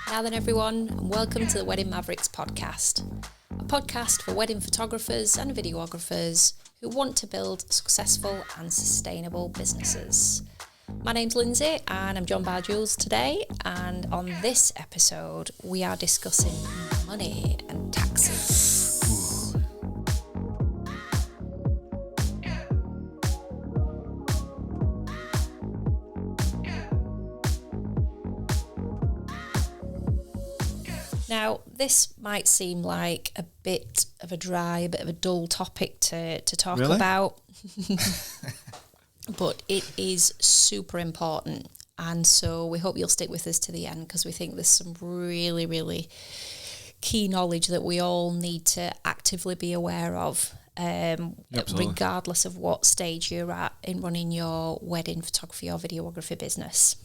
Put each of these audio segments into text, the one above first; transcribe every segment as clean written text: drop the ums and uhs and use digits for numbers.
Now then, everyone, and welcome to the Wedding Mavericks podcast, a podcast for wedding photographers and videographers who want to build successful and sustainable businesses. My name's Lindsay and I'm joined by Jules today, and on this episode we are discussing money and taxes. Now, this might seem like a bit of a dull topic to talk about, but it is super important. And so we hope you'll stick with us to the end, because we think there's some really, really key knowledge that we all need to actively be aware of, regardless of what stage you're at in running your wedding photography or videography business.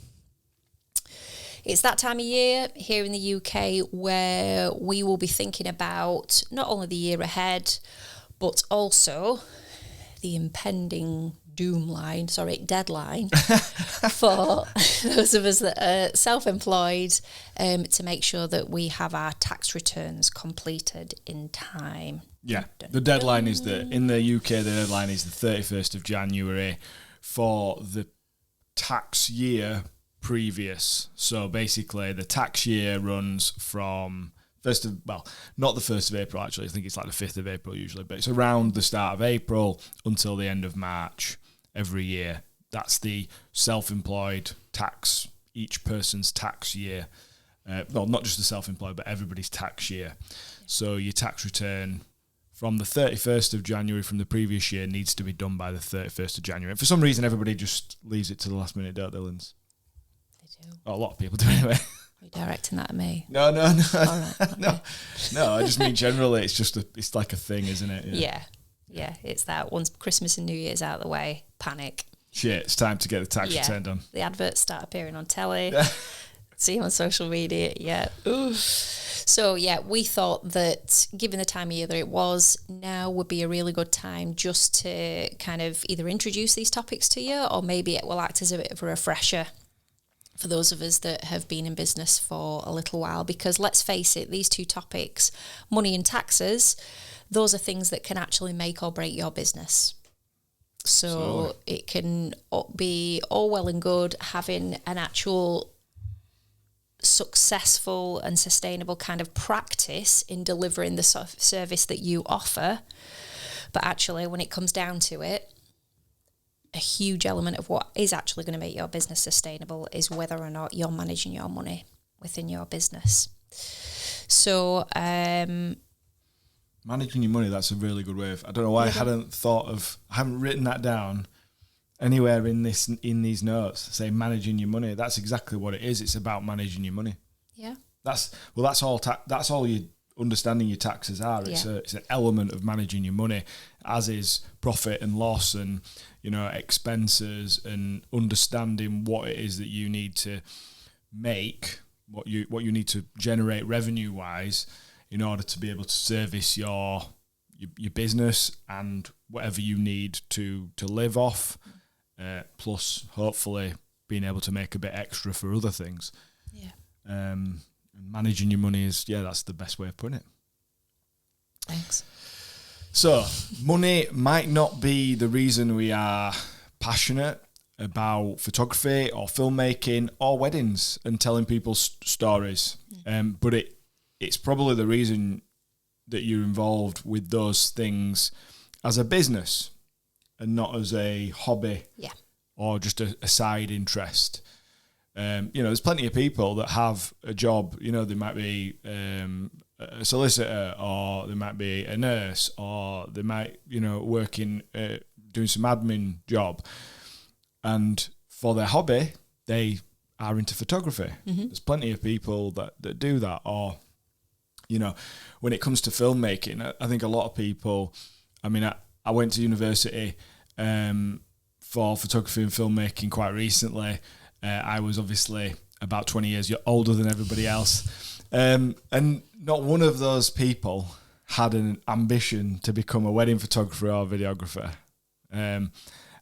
It's that time of year here in the UK where we will be thinking about not only the year ahead, but also the impending deadline for those of us that are self-employed, to make sure that we have our tax returns completed in time. Yeah, the deadline is in the UK, the deadline is the 31st of January for the tax year previous. So basically the tax year runs from not the 1st of April actually, I think it's like the 5th of April usually, but it's around the start of April until the end of March every year. That's the self-employed tax, each person's tax year. Not just the self-employed, but everybody's tax year. So your tax return from the 31st of January from the previous year needs to be done by the 31st of January. And for some reason, everybody just leaves it to the last minute, don't they, Linz? Oh, a lot of people do anyway. Are you directing that at me? No. All right, okay. No. I just mean generally, it's like a thing, isn't it? Yeah. It's that once Christmas and New Year's out of the way, panic. Shit, it's time to get the tax return done. The adverts start appearing on telly. See them on social media. Yeah. Oof. So we thought that given the time of year that it was, now would be a really good time just to kind of either introduce these topics to you, or maybe it will act as a bit of a refresher for those of us that have been in business for a little while, because let's face it, these two topics, money and taxes, those are things that can actually make or break your business. So it can be all well and good having an actual successful and sustainable kind of practice in delivering the service that you offer, but actually when it comes down to it, a huge element of what is actually going to make your business sustainable is whether or not you're managing your money within your business. So, managing your money, that's a really good way of, I don't know why I haven't written that down anywhere in these notes, say managing your money. That's exactly what it is. It's about managing your money. Yeah. That's all you understanding your taxes are. It's an element of managing your money, as is profit and loss and expenses, and understanding what it is that you need to make, what you need to generate revenue wise in order to be able to service your business and whatever you need to live off, plus hopefully being able to make a bit extra for other things. Managing your money is, that's the best way of putting it. Thanks. So, money might not be the reason we are passionate about photography or filmmaking or weddings and telling people stories, but it's probably the reason that you're involved with those things as a business and not as a hobby or just a side interest. There's plenty of people that have a job. They might be a solicitor, or they might be a nurse, or they might, working, doing some admin job. And for their hobby, they are into photography. Mm-hmm. There's plenty of people that do that. Or, when it comes to filmmaking, I think a lot of people, I went to university for photography and filmmaking quite recently. I was obviously about 20 years older than everybody else. And not one of those people had an ambition to become a wedding photographer or videographer. And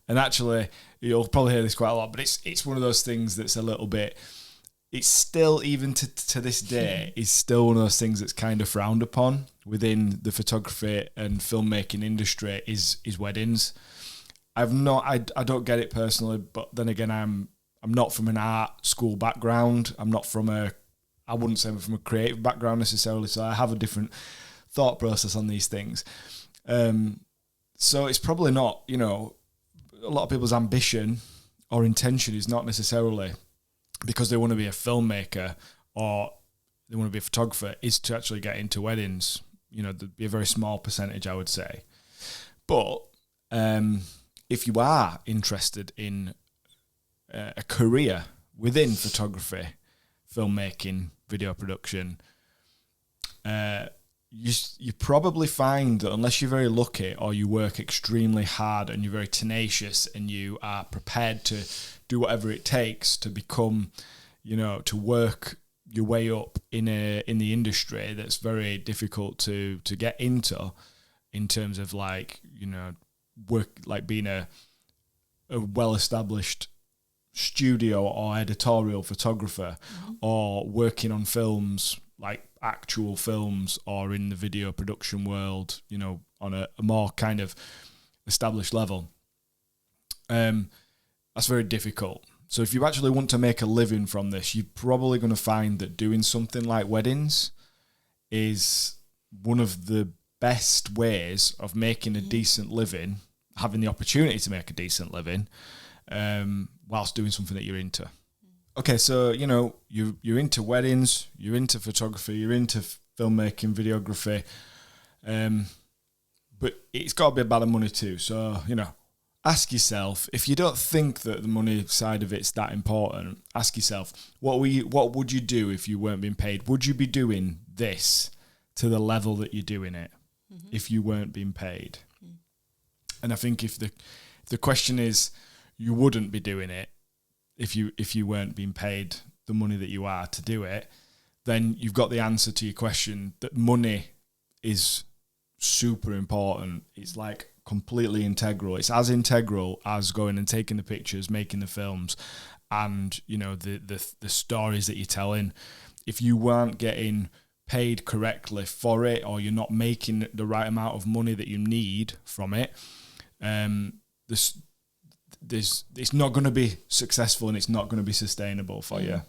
actually, you'll probably hear this quite a lot, but it's one of those things that's a little bit it's still, even to this day, is still one of those things that's kind of frowned upon within the photography and filmmaking industry is weddings. I don't get it personally, but then again, I'm not from an art school background. I wouldn't say I'm from a creative background necessarily, so I have a different thought process on these things. So it's probably not, a lot of people's ambition or intention is not necessarily because they want to be a filmmaker or they want to be a photographer, is to actually get into weddings. There'd be a very small percentage, I would say. But if you are interested in a career within photography, filmmaking, video production, you probably find that unless you're very lucky or you work extremely hard and you're very tenacious and you are prepared to do whatever it takes to become, to work your way up in the industry, that's very difficult to get into, in terms of work, like being a well-established studio or editorial photographer, or working on films, like actual films, or in the video production world, on a more kind of established level. That's very difficult. So if you actually want to make a living from this, you're probably going to find that doing something like weddings is one of the best ways of making a decent living, having the opportunity to make a decent living, whilst doing something that you're into. Okay, so, you're into weddings, you're into photography, you're into filmmaking, videography, but it's got to be about the money too. So, ask yourself, if you don't think that the money side of it's that important, ask yourself, what would you do if you weren't being paid? Would you be doing this to the level that you're doing it if you weren't being paid? And I think if the question is, you wouldn't be doing it if you weren't being paid the money that you are to do it, then you've got the answer to your question, that money is super important. It's like completely integral. It's as integral as going and taking the pictures, making the films, and the stories that you're telling. If you weren't getting paid correctly for it, or you're not making the right amount of money that you need from it, it's not going to be successful, and it's not going to be sustainable for you.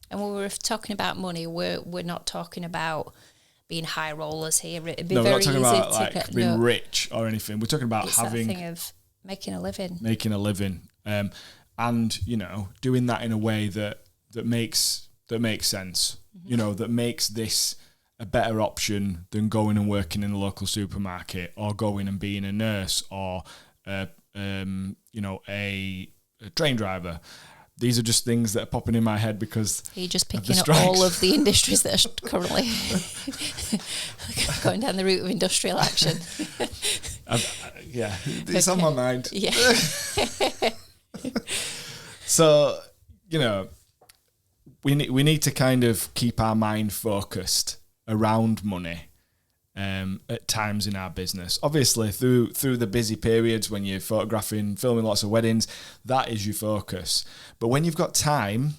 And when we're talking about money, we're not talking about being high rollers here. It'd be we're very not talking easy about to being rich or anything. We're talking about having that thing of making a living. And doing that in a way that makes sense. That makes this a better option than going and working in the local supermarket, or going and being a nurse, or a train driver. These are just things that are popping in my head because you're just picking up all of the industries that are currently going down the route of industrial action. It's on my mind. Yeah. So, we need to kind of keep our mind focused around money at times in our business. Obviously, through the busy periods when you're photographing, filming lots of weddings, that is your focus. But when you've got time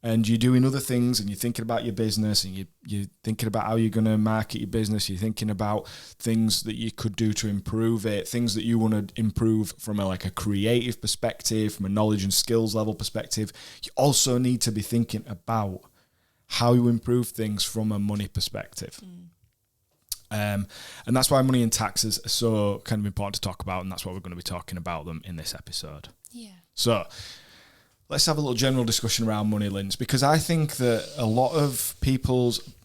and you're doing other things and you're thinking about your business and you're thinking about how you're going to market your business, you're thinking about things that you could do to improve it, things that you want to improve from a creative perspective, from a knowledge and skills level perspective, you also need to be thinking about how you improve things from a money perspective. And that's why money and taxes are so kind of important to talk about, and that's why we're going to be talking about them in this episode. Yeah. So let's have a little general discussion around money, Linz, because I think that a lot of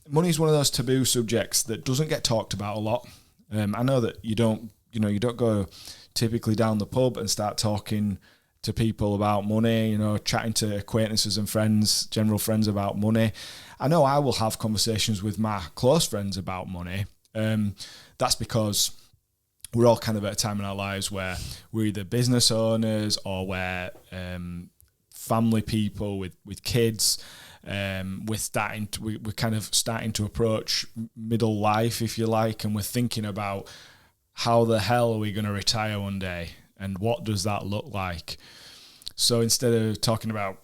money is one of those taboo subjects that doesn't get talked about a lot. I know that you don't go typically down the pub and start talking to people about money, chatting to acquaintances and friends, general friends about money. I know I will have conversations with my close friends about money. That's because we're all kind of at a time in our lives where we're either business owners or we're family people with kids. We're kind of starting to approach middle life, if you like, and we're thinking about how the hell are we going to retire one day and what does that look like. So instead of talking about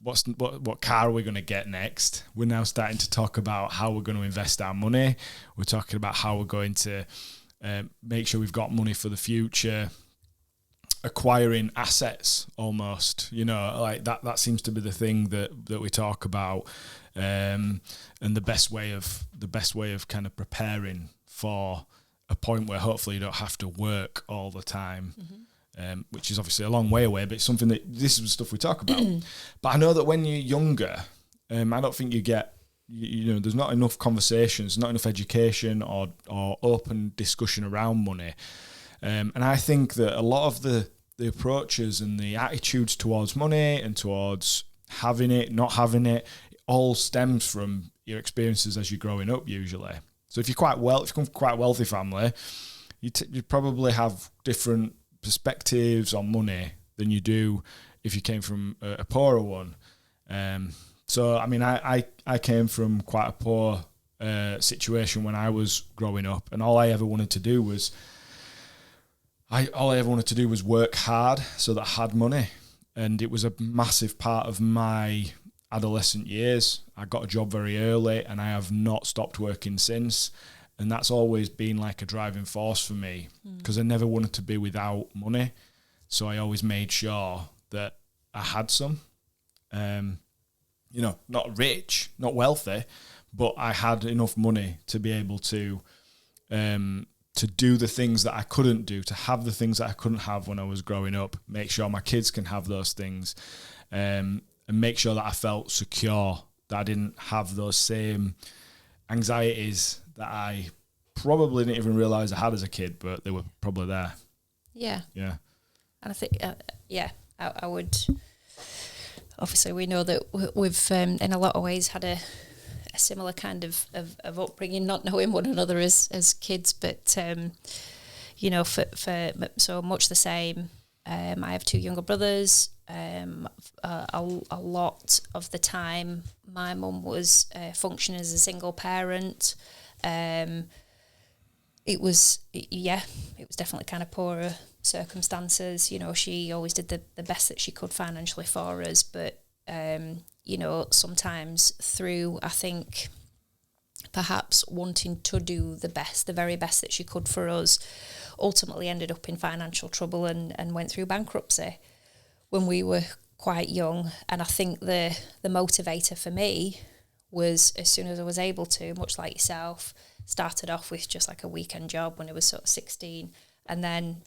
what car are we going to get next? We're now starting to talk about how we're going to invest our money. We're talking about how we're going to make sure we've got money for the future. Acquiring assets, almost, like that seems to be the thing that we talk about, and the best way of kind of preparing for a point where hopefully you don't have to work all the time. Which is obviously a long way away, but it's something that this is the stuff we talk about. But I know that when you're younger, I don't think you get, there's not enough conversations, not enough education or open discussion around money. And I think that a lot of the approaches and the attitudes towards money and towards having it, not having it, all stems from your experiences as you're growing up usually. So if you come from quite a wealthy family, you probably have different perspectives on money than you do if you came from a poorer one. So I mean, I came from quite a poor situation when I was growing up, and all I ever wanted to do was work hard so that I had money, and it was a massive part of my adolescent years. I got a job very early, and I have not stopped working since. And that's always been like a driving force for me, because I never wanted to be without money. So I always made sure that I had some, not rich, not wealthy, but I had enough money to be able to do the things that I couldn't do, to have the things that I couldn't have when I was growing up, make sure my kids can have those things, and make sure that I felt secure, that I didn't have those same anxieties that I probably didn't even realise I had as a kid, but they were probably there. Yeah. Yeah. And I think, I would, obviously we know that we've in a lot of ways had a similar kind of upbringing, not knowing one another as kids, but, for so much the same. I have two younger brothers. A lot of the time, my mum was functioning as a single parent. It was definitely kind of poorer circumstances. She always did the best that she could financially for us, but sometimes through, I think, perhaps wanting to do the very best that she could for us, ultimately ended up in financial trouble and went through bankruptcy when we were quite young. And I think the motivator for me was, as soon as I was able to, much like yourself, started off with just like a weekend job when I was sort of 16, and then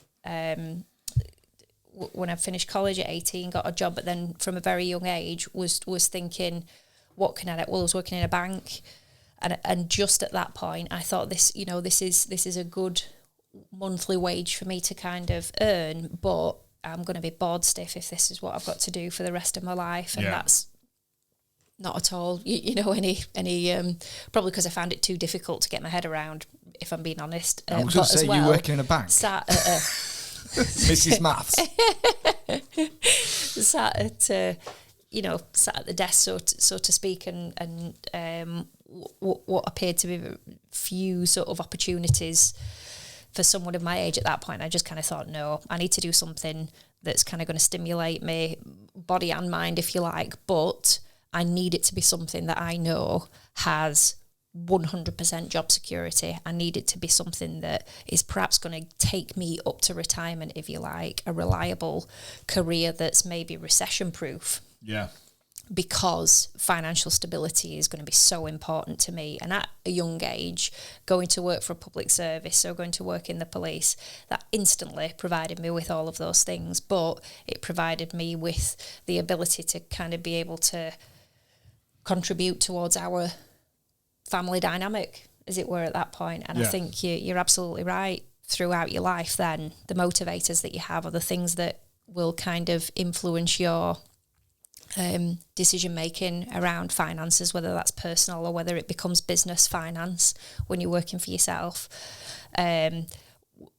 when I finished college at 18, got a job, but then from a very young age was thinking, what can I do? Well, I was working in a bank, and just at that point I thought, this is a good monthly wage for me to kind of earn, but I'm going to be bored stiff if this is what I've got to do for the rest of my life. And that's not at all, any probably because I found it too difficult to get my head around, if I'm being honest. I was going to say, you working in a bank? Sat Mrs. Maths. sat at the desk, so to speak, and what appeared to be few sort of opportunities for someone of my age at that point. I just kind of thought, no, I need to do something that's kind of going to stimulate me, body and mind, if you like, but I need it to be something that I know has 100% job security. I need it to be something that is perhaps going to take me up to retirement, if you like, a reliable career that's maybe recession proof. Yeah. Because financial stability is going to be so important to me. And at a young age, going to work for a public service, so going to work in the police, that instantly provided me with all of those things. But it provided me with the ability to kind of be able to contribute towards our family dynamic, as it were, at that point. And I think you're absolutely right. Throughout your life, then, the motivators that you have are the things that will kind of influence your decision making around finances, whether that's personal or whether it becomes business finance when you're working for yourself.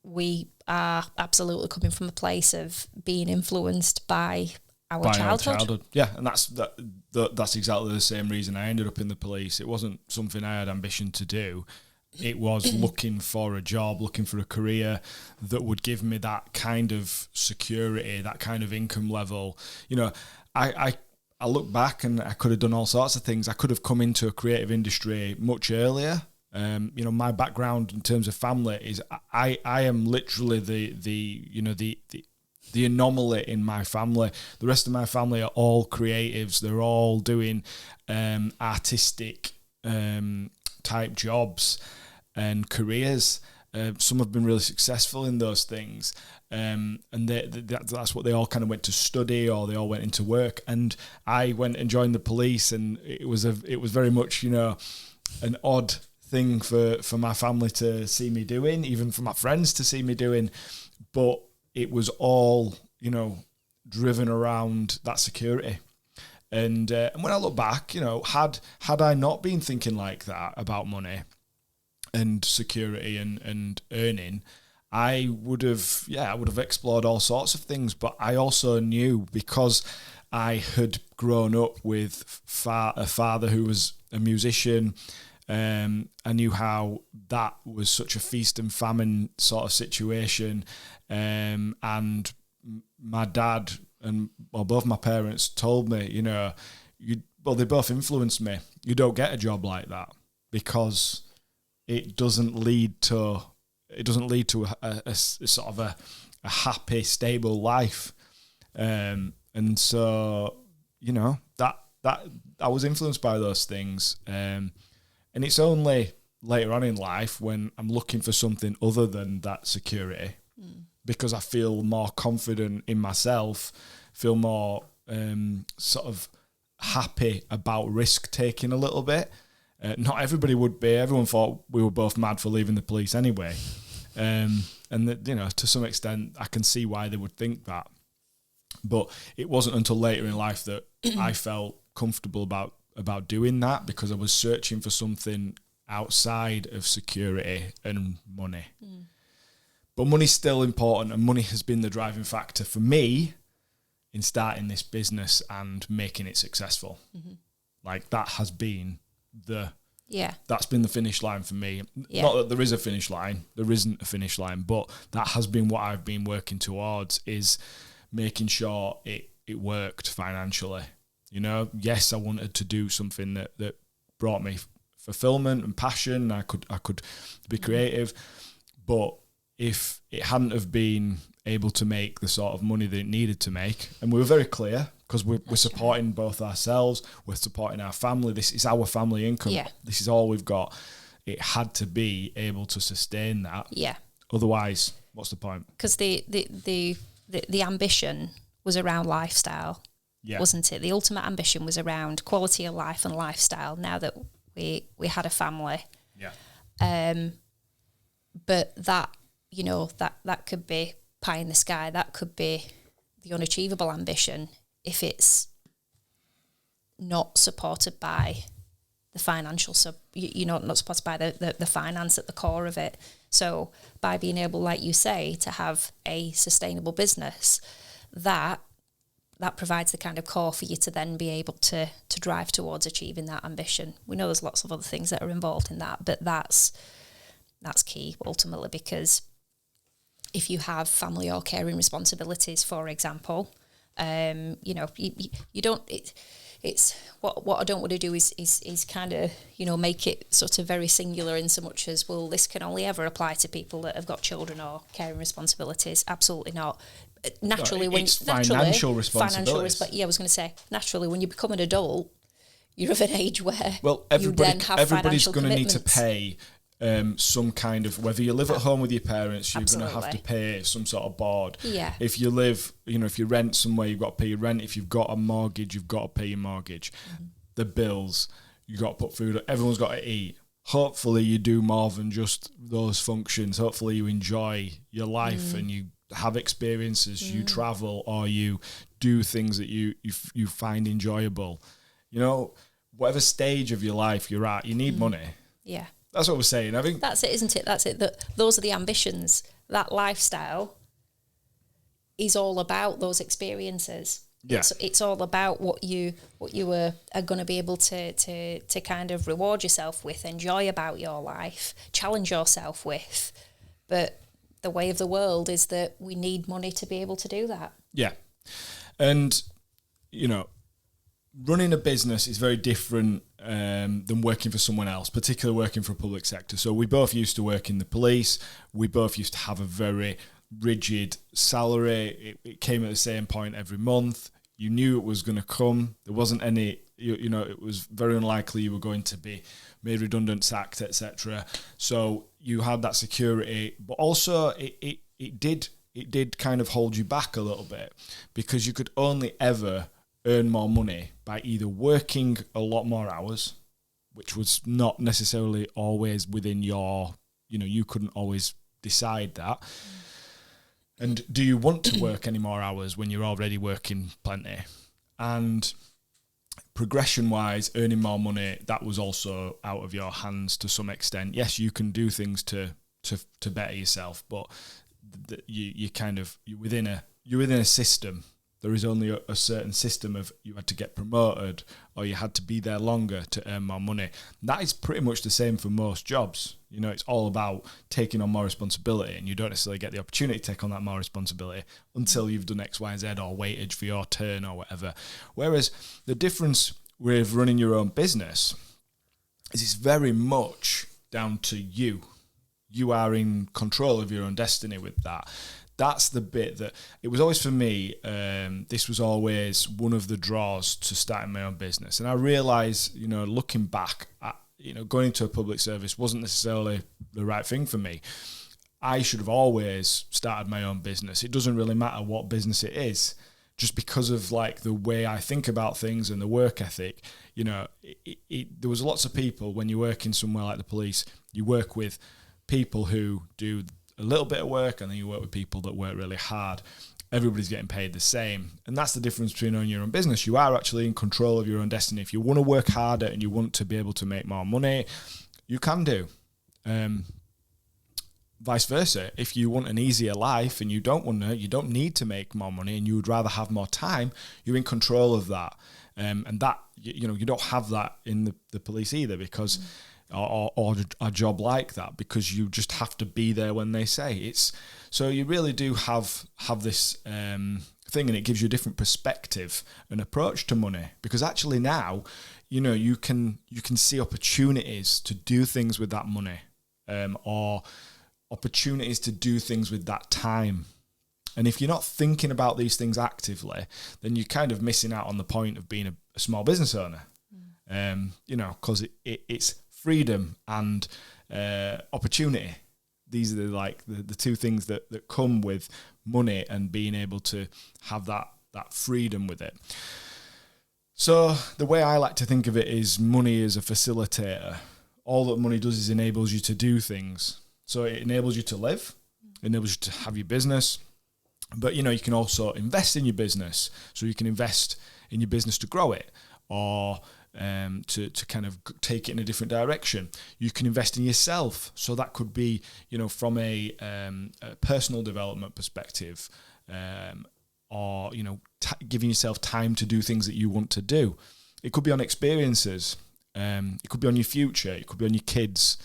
We are absolutely coming from a place of being influenced by our childhood. Yeah, and that's exactly the same reason I ended up in the police. It wasn't something I had ambition to do. It was looking for a job, looking for a career that would give me that kind of security, that kind of income level. I I look back and I could have done all sorts of things. I could have come into a creative industry much earlier. My background in terms of family is I am literally the anomaly in my family. The rest of my family are all creatives. They're all doing artistic type jobs and careers. Some have been really successful in those things, and that's what they all kind of went to study, or they all went into work. And I went and joined the police, and it was very much an odd thing for my family to see me doing, even for my friends to see me doing, but it was all driven around that security. And when I look back, had I not been thinking like that about money and security and earning, I would have explored all sorts of things. But I also knew, because I had grown up with a father who was a musician, I knew how that was such a feast and famine sort of situation. And my dad and both my parents told me, they both influenced me. You don't get a job like that, because it doesn't lead to a sort of a happy, stable life. And so, that I was influenced by those things. And it's only later on in life when I'm looking for something other than that security, because I feel more confident in myself, feel more sort of happy about risk taking a little bit. Not everybody would be. Everyone thought we were both mad for leaving the police anyway. And to some extent, I can see why they would think that. But it wasn't until later in life that I felt comfortable about doing that, because I was searching for something outside of security and money. But money's still important, and money has been the driving factor for me in starting this business and making it successful. Like, that has been that's been the finish line for me. Not that there is a finish line, there isn't a finish line, but that has been what I've been working towards, is making sure it worked financially. Yes, I wanted to do something that brought me fulfillment and passion. I could be creative, but if it hadn't have been able to make the sort of money that it needed to make, and we were very clear, because we're supporting both ourselves, we're supporting our family, this is our family income, this is all we've got, it had to be able to sustain that. Otherwise, what's the point? Because the ambition was around lifestyle, wasn't it? The ultimate ambition was around quality of life and lifestyle, now that we had a family. But that, that could be pie in the sky, that could be the unachievable ambition if it's not supported by the financial, not supported by the finance at the core of it. So by being able, like you say, to have a sustainable business, that provides the kind of core for you to then be able to drive towards achieving that ambition. We know there's lots of other things that are involved in that, but that's key ultimately, because if you have family or caring responsibilities, for example, you don't. It's what I don't want to do is kind of make it sort of very singular in so much as, well, this can only ever apply to people that have got children or caring responsibilities. Absolutely not. Naturally, financial responsibilities. I was going to say, naturally, when you become an adult, you're of an age where everybody's going to need to pay some kind of, whether you live at home with your parents, you're going to have to pay some sort of board. If you live, if you rent somewhere, you've got to pay your rent. If you've got a mortgage, you've got to pay your mortgage. The bills, you've got to put food, everyone's got to eat. Hopefully you do more than just those functions. Hopefully you enjoy your life and you have experiences, you travel, or you do things that you find enjoyable. Whatever stage of your life you're at, you need money. That's what we're saying. I think that's it, isn't it? That's it. Those are the ambitions. That lifestyle is all about those experiences. It's all about what you are going to be able to kind of reward yourself with, enjoy about your life, challenge yourself with. But the way of the world is that we need money to be able to do that. And running a business is very different than working for someone else, particularly working for a public sector. So we both used to work in the police. We both used to have a very rigid salary. It came at the same point every month. You knew it was going to come. There wasn't any, it was very unlikely you were going to be made redundant, sacked, etc. So you had that security, but also it did kind of hold you back a little bit, because you could only ever earn more money by either working a lot more hours, which was not necessarily always within your, you couldn't always decide that. And do you want to work any more hours when you're already working plenty? And progression-wise, earning more money, that was also out of your hands to some extent. Yes, you can do things to better yourself, but you're within a system. There is only a certain system of you had to get promoted or you had to be there longer to earn more money. That is pretty much the same for most jobs. It's all about taking on more responsibility, and you don't necessarily get the opportunity to take on that more responsibility until you've done X, Y, Z or waited for your turn or whatever. Whereas the difference with running your own business is it's very much down to you. You are in control of your own destiny with that. That's the bit that it was always for me. This was always one of the draws to starting my own business. And I realised, looking back, going into a public service wasn't necessarily the right thing for me. I should have always started my own business. It doesn't really matter what business it is, just because of like the way I think about things and the work ethic. There was lots of people when you work in somewhere like the police, you work with people who do a little bit of work, and then you work with people that work really hard. Everybody's getting paid the same. And that's the difference between owning your own business. You are actually in control of your own destiny. If you want to work harder and you want to be able to make more money, you can do. Vice versa. If you want an easier life and you don't need to make more money and you would rather have more time, you're in control of that. And that, you don't have that in the police either, because or a job like that, because you just have to be there when they say it's. So you really do have this thing, and it gives you a different perspective and approach to money, because actually now, you can see opportunities to do things with that money, or opportunities to do things with that time. And if you're not thinking about these things actively, then you're kind of missing out on the point of being a small business owner. Because it's freedom and opportunity. These are the two things that come with money and being able to have that freedom with it. So the way I like to think of it is money as a facilitator. All that money does is enables you to do things. So it enables you to live, enables you to have your business, but you can also invest in your business. So you can invest in your business to grow it, or to kind of take it in a different direction. You can invest in yourself. So that could be, from a personal development perspective, or, giving yourself time to do things that you want to do. It could be on experiences. It could be on your future. It could be on your kids.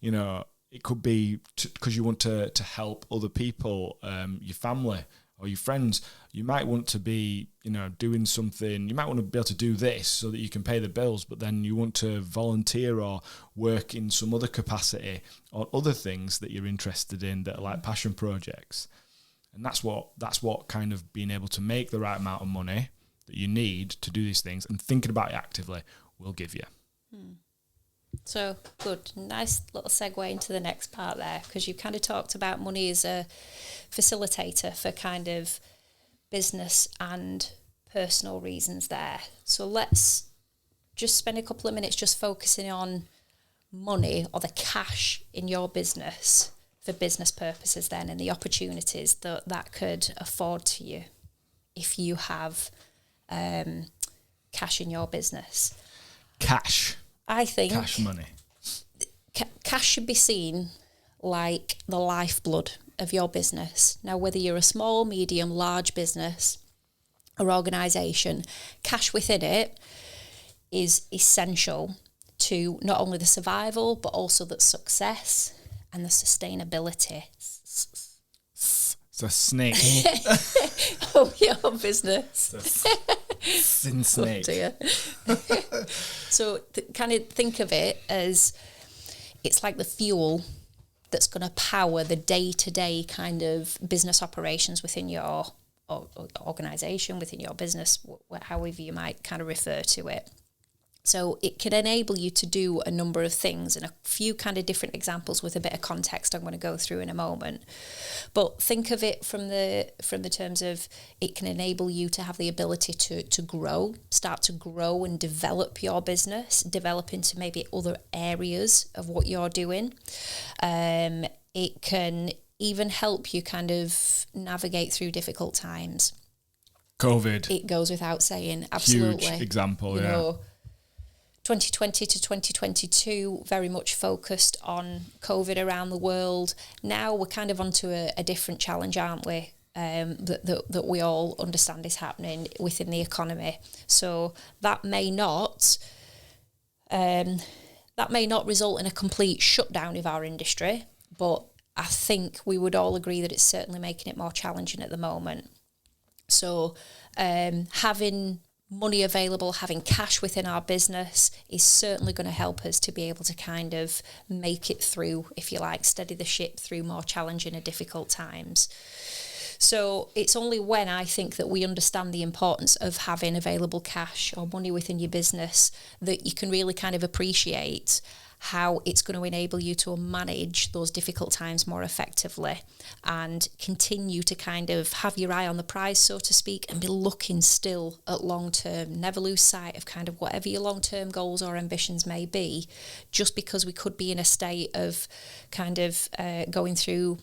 It could be because you want to help other people, your family or your friends. You might want to be, doing something. You might want to be able to do this so that you can pay the bills, but then you want to volunteer or work in some other capacity or other things that you're interested in that are like passion projects. And that's what kind of being able to make the right amount of money that you need to do these things and thinking about it actively will give you. So good, nice little segue into the next part there, because you kind of talked about money as a facilitator for kind of business and personal reasons there. So let's just spend a couple of minutes just focusing on money, or the cash in your business for business purposes then, and the opportunities that could afford to you if you have cash in your business. Cash. I think cash money. Cash should be seen like the lifeblood of your business. Now, whether you're a small, medium, large business or organisation, cash within it is essential to not only the survival, but also the success and the sustainability. It's a snake. Of your business. Sin snake. Oh dear. So kind of think of it as it's like the fuel that's going to power the day-to-day kind of business operations within your organisation, within your business, however you might kind of refer to it. So it can enable you to do a number of things, and a few kind of different examples with a bit of context I'm going to go through in a moment. But think of it from the terms of it can enable you to have the ability to grow, start to grow and develop your business, develop into maybe other areas of what you're doing. It can even help you kind of navigate through difficult times. COVID. It goes without saying, absolutely. Huge example, you know, 2020 to 2022 very much focused on COVID around the world. Now we're kind of onto a different challenge, aren't we? That we all understand is happening within the economy. So that may not result in a complete shutdown of our industry, but I think we would all agree that it's certainly making it more challenging at the moment. So having money available, having cash within our business is certainly going to help us to be able to kind of make it through, if you like, steady the ship through more challenging and difficult times. So it's only when I think that we understand the importance of having available cash or money within your business that you can really kind of appreciate how it's going to enable you to manage those difficult times more effectively and continue to kind of have your eye on the prize, so to speak, and be looking still at long term. Never lose sight of kind of whatever your long term goals or ambitions may be, just because we could be in a state of kind of going through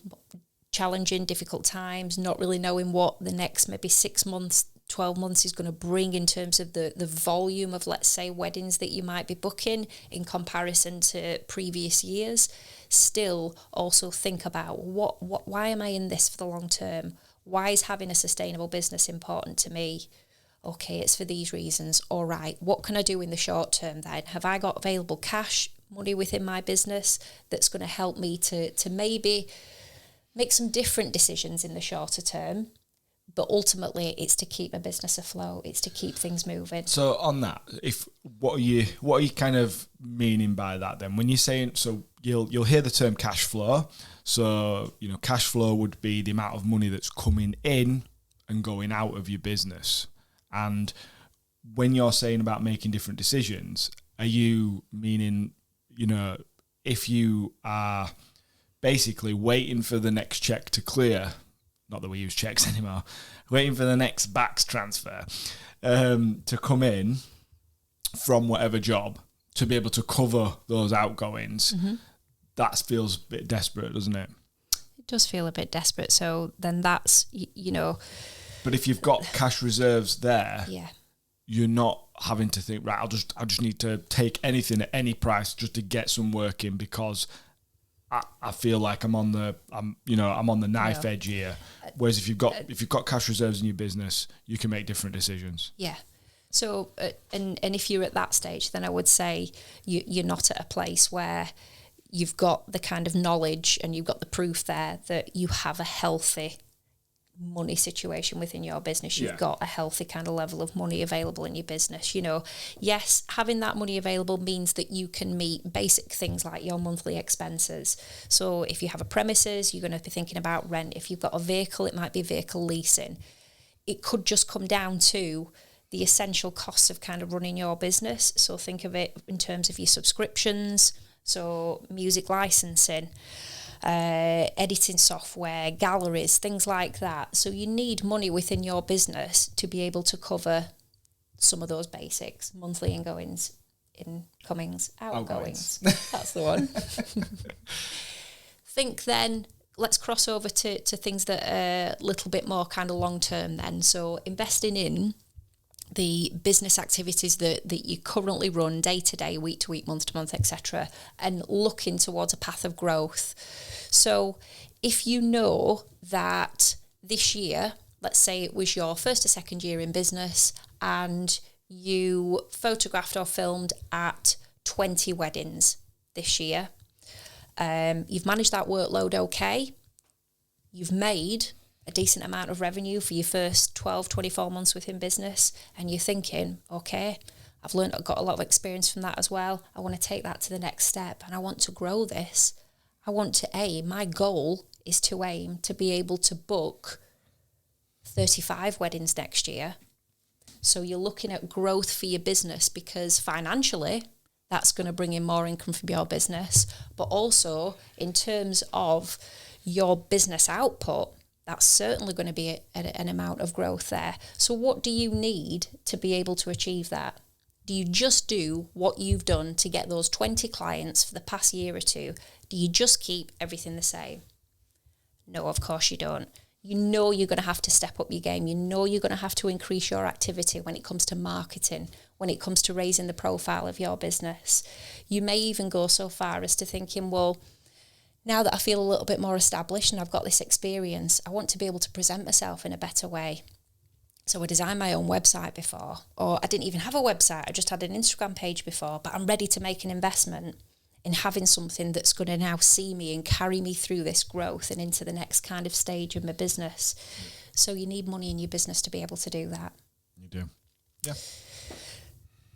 challenging, difficult times, not really knowing what the next maybe 6 months, 12 months is going to bring in terms of the volume of, let's say, weddings that you might be booking in comparison to previous years. Still also think about why am I in this for the long term? Why is having a sustainable business important to me? Okay, it's for these reasons. All right, what can I do in the short term then? Have I got available cash, money within my business that's going to help me to maybe make some different decisions in the shorter term? But ultimately, it's to keep a business afloat. It's to keep things moving. So on that, what are you kind of meaning by that then? When you're saying, so you'll hear the term cash flow. So cash flow would be the amount of money that's coming in and going out of your business. And when you're saying about making different decisions, are you meaning if you are basically waiting for the next check to clear? Not that we use checks anymore, waiting for the next backs transfer to come in from whatever job to be able to cover those outgoings. Mm-hmm. That feels a bit desperate, doesn't it? It does feel a bit desperate. So then that's, But if you've got cash reserves there, yeah, you're not having to think, right, I just need to take anything at any price just to get some work in because I feel like I'm on the knife edge here. Whereas if you've got cash reserves in your business, you can make different decisions. Yeah. So and if you're at that stage, then I would say you're not at a place where you've got the kind of knowledge and you've got the proof there that you have a healthy money situation within your business. You've got a healthy kind of level of money available in your business. Yes, having that money available means that you can meet basic things like your monthly expenses. So if you have a premises, you're going to be thinking about rent. If you've got a vehicle, it might be vehicle leasing. It could just come down to the essential costs of kind of running your business. So think of it in terms of your subscriptions, so music licensing, editing software, galleries, things like that. So you need money within your business to be able to cover some of those basics, monthly incomings, outgoings. That's the one. Think then, let's cross over to things that are a little bit more kind of long term then. So investing in the business activities that you currently run day to day, week to week, month to month, etc., and looking towards a path of growth. So if you know that this year, let's say it was your first or second year in business and you photographed or filmed at 20 weddings this year, you've managed that workload okay, you've made a decent amount of revenue for your first 12, 24 months within business, and you're thinking, okay, I've got a lot of experience from that as well. I want to take that to the next step and I want to grow this. My goal is to aim to be able to book 35 weddings next year. So you're looking at growth for your business, because financially that's going to bring in more income from your business, but also in terms of your business output, that's certainly going to be an amount of growth there. So what do you need to be able to achieve that? Do you just do what you've done to get those 20 clients for the past year or two? Do you just keep everything the same? No, of course you don't. You know you're going to have to step up your game. You know you're going to have to increase your activity when it comes to marketing, when it comes to raising the profile of your business. You may even go so far as to thinking, well, now that I feel a little bit more established and I've got this experience, I want to be able to present myself in a better way. So I designed my own website before, or I didn't even have a website, I just had an Instagram page before, but I'm ready to make an investment in having something that's going to now see me and carry me through this growth and into the next kind of stage of my business. So you need money in your business to be able to do that. You do. Yeah.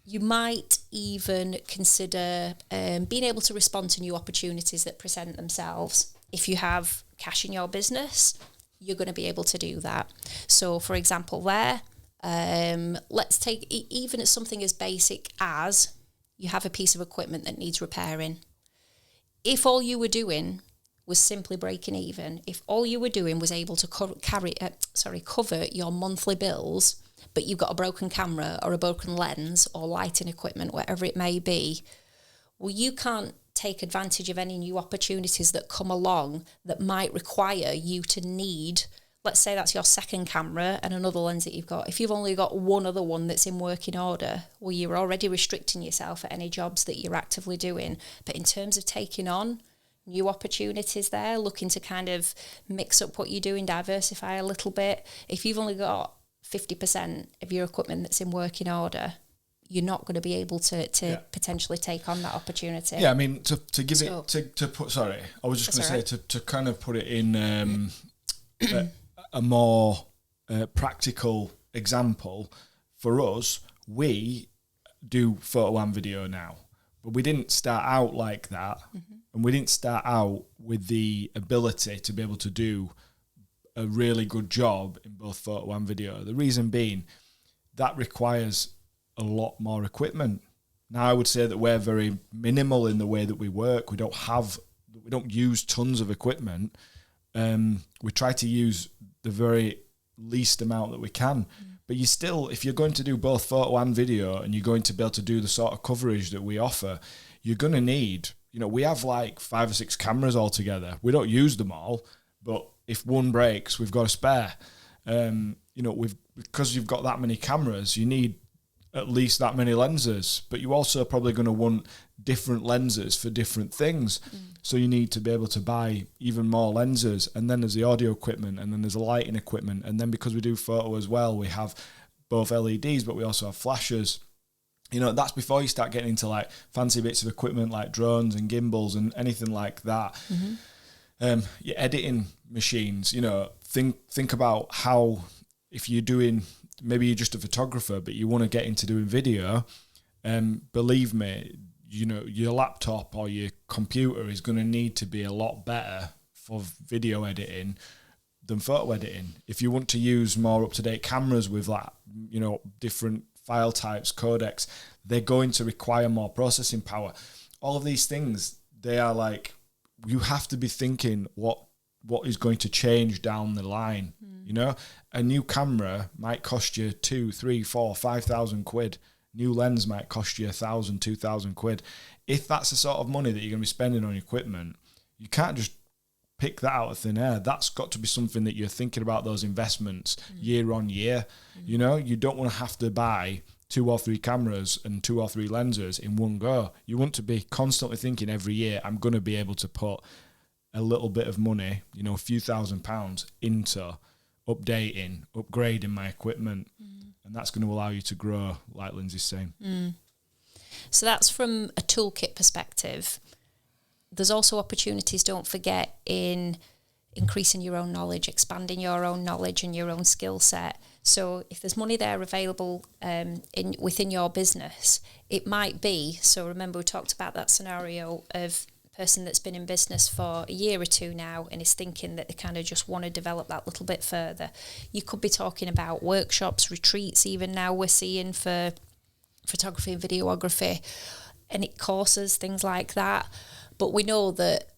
You might even consider being able to respond to new opportunities that present themselves. If you have cash in your business, you're going to be able to do that. So, for example, let's take even something as basic as you have a piece of equipment that needs repairing. If all you were doing was simply breaking even, if all you were doing was able to cover your monthly bills, but you've got a broken camera or a broken lens or lighting equipment, whatever it may be, well, you can't take advantage of any new opportunities that come along that might require you to need, let's say that's your second camera and another lens that you've got. If you've only got one other one that's in working order, well, you're already restricting yourself at any jobs that you're actively doing. But in terms of taking on new opportunities there, looking to kind of mix up what you're doing, diversify a little bit, if you've only got 50% of your equipment that's in working order, you're not going to be able to potentially take on that opportunity. Yeah, I mean, to kind of put it in a more practical example, for us, we do photo and video now, but we didn't start out like that, and we didn't start out with the ability to be able to do a really good job in both photo and video. The reason being, that requires a lot more equipment. Now, I would say that we're very minimal in the way that we work. We don't use tons of equipment. We try to use the very least amount that we can. But you still, if you're going to do both photo and video, and you're going to be able to do the sort of coverage that we offer, you're going to need, we have like 5 or 6 cameras altogether. We don't use them all, but if one breaks, we've got a spare. Because you've got that many cameras, you need at least that many lenses, but you also probably going to want different lenses for different things. So you need to be able to buy even more lenses, and then there's the audio equipment, and then there's the lighting equipment, and then because we do photo as well, we have both LEDs, but we also have flashes. That's before you start getting into like fancy bits of equipment like drones and gimbals and anything like that. Your editing machines, think about how, if you're doing, maybe you're just a photographer, but you want to get into doing video, believe me, your laptop or your computer is going to need to be a lot better for video editing than photo editing. If you want to use more up-to-date cameras with that, different file types, codecs, they're going to require more processing power. All of these things, they are like, you have to be thinking what is going to change down the line. A new camera might cost you 2, 3, 4, 5,000 quid. New lens might cost you 1,000, 2,000 quid. If that's the sort of money that you're going to be spending on equipment, you can't just pick that out of thin air. That's got to be something that you're thinking about, those investments year on year. You don't want to have to buy 2 or 3 cameras and 2 or 3 lenses in one go. You want to be constantly thinking every year, I'm going to be able to put a little bit of money, a few £1,000s into updating, upgrading my equipment. And that's going to allow you to grow, like Lindsay's saying. So that's from a toolkit perspective. There's also opportunities, don't forget, in increasing your own knowledge, expanding your own knowledge and your own skill set. So if there's money there available within your business, it might be, so remember we talked about that scenario of a person that's been in business for a year or two now and is thinking that they kind of just want to develop that little bit further. You could be talking about workshops, retreats, even now we're seeing for photography and videography, and it courses, things like that. But we know that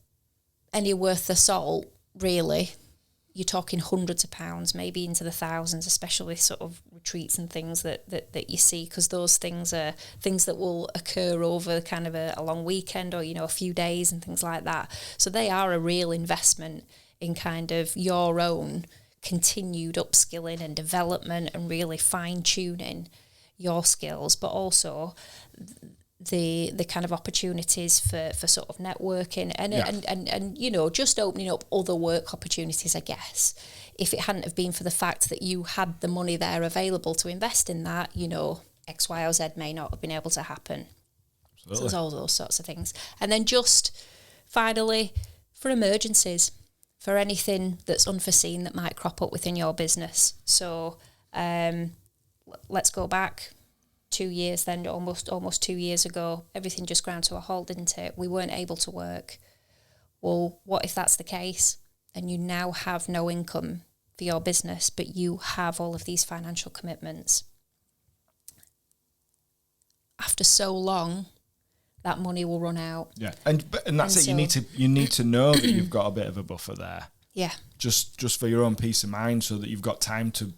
any worth the salt, really, you're talking hundreds of pounds, maybe into the thousands, especially sort of retreats and things that you see, because those things are things that will occur over kind of a long weekend or, a few days and things like that. So they are a real investment in kind of your own continued upskilling and development and really fine-tuning your skills, but also the kind of opportunities for sort of networking and just opening up other work opportunities, I guess. If it hadn't have been for the fact that you had the money there available to invest in that, X, Y, or Z may not have been able to happen. Absolutely. So there's all those sorts of things. And then just finally, for emergencies, for anything that's unforeseen that might crop up within your business. So let's go back 2 years then, almost 2 years ago, everything just ground to a halt, didn't it? We weren't able to work. Well, what if that's the case and you now have no income for your business, but you have all of these financial commitments? After so long, that money will run out. Yeah, and that's it. So, you need to know that you've got a bit of a buffer there. Yeah, just for your own peace of mind, so that you've got time to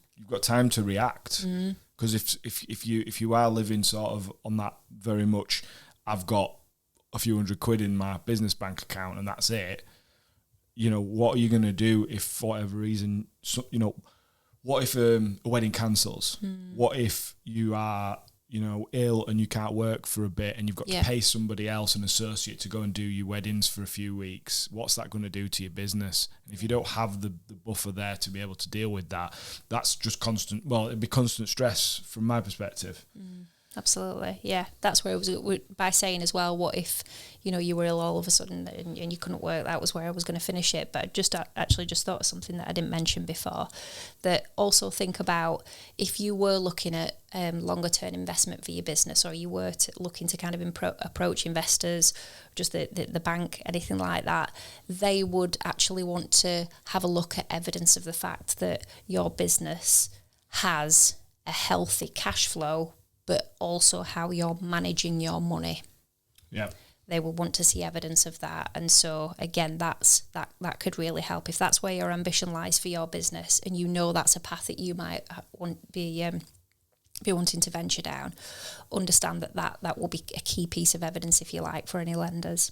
react. Because if you are living sort of on that very much, I've got a few £100 in my business bank account and that's it. What are you going to do if for whatever reason, what if a wedding cancels? What if you are, ill and you can't work for a bit and you've got to pay somebody else, an associate, to go and do your weddings for a few weeks? What's that going to do to your business? And if you don't have the buffer there to be able to deal with that, that's just constant. Well, it'd be constant stress from my perspective. Absolutely, yeah. That's where it was by saying as well, what if, you were ill all of a sudden and you couldn't work? That was where I was going to finish it. But I just thought of something that I didn't mention before, that also think about if you were looking at longer term investment for your business, or you were looking to kind of approach investors, just the bank, anything like that, they would actually want to have a look at evidence of the fact that your business has a healthy cash flow, but also how you're managing your money. Yeah. They will want to see evidence of that. And so again, that could really help. If that's where your ambition lies for your business and that's a path that you might be wanting to venture down, understand that will be a key piece of evidence, if you like, for any lenders.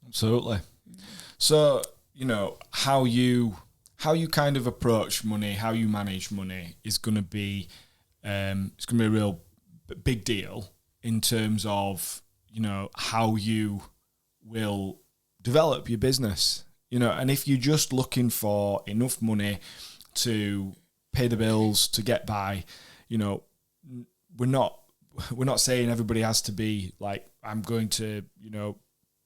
Absolutely. So, how you kind of approach money, how you manage money is going to be it's going to be a real big deal in terms of, how you will develop your business, and if you're just looking for enough money to pay the bills, to get by, we're not saying everybody has to be like, I'm going to,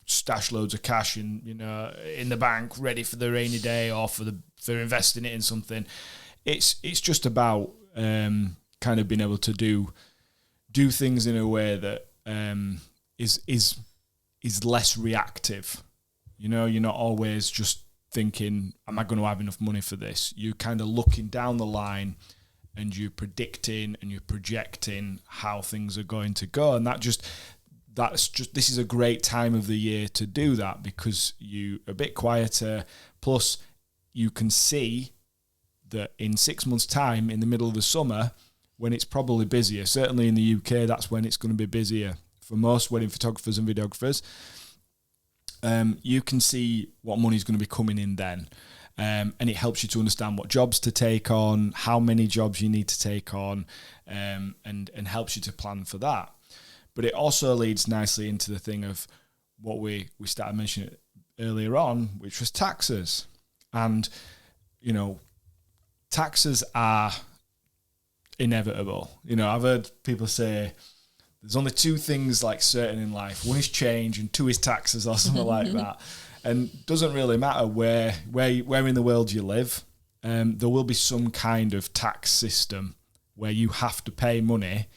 stash loads of cash in the bank ready for the rainy day, or for investing it in something. It's just about kind of being able to do things in a way that is less reactive. You're not always just thinking, am I going to have enough money for this? You're kind of looking down the line and you're predicting and you're projecting how things are going to go. And this is a great time of the year to do that, because you're a bit quieter. Plus you can see that in 6 months' time, in the middle of the summer, when it's probably busier, certainly in the UK, that's when it's going to be busier for most wedding photographers and videographers. You can see what money's going to be coming in then. And it helps you to understand what jobs to take on, how many jobs you need to take on, and helps you to plan for that. But it also leads nicely into the thing of what we started mentioning earlier on, which was taxes. And, taxes are inevitable. I've heard people say there's only two things like certain in life. One is change and two is taxes, or something like that. And doesn't really matter where in the world you live. There will be some kind of tax system where you have to pay money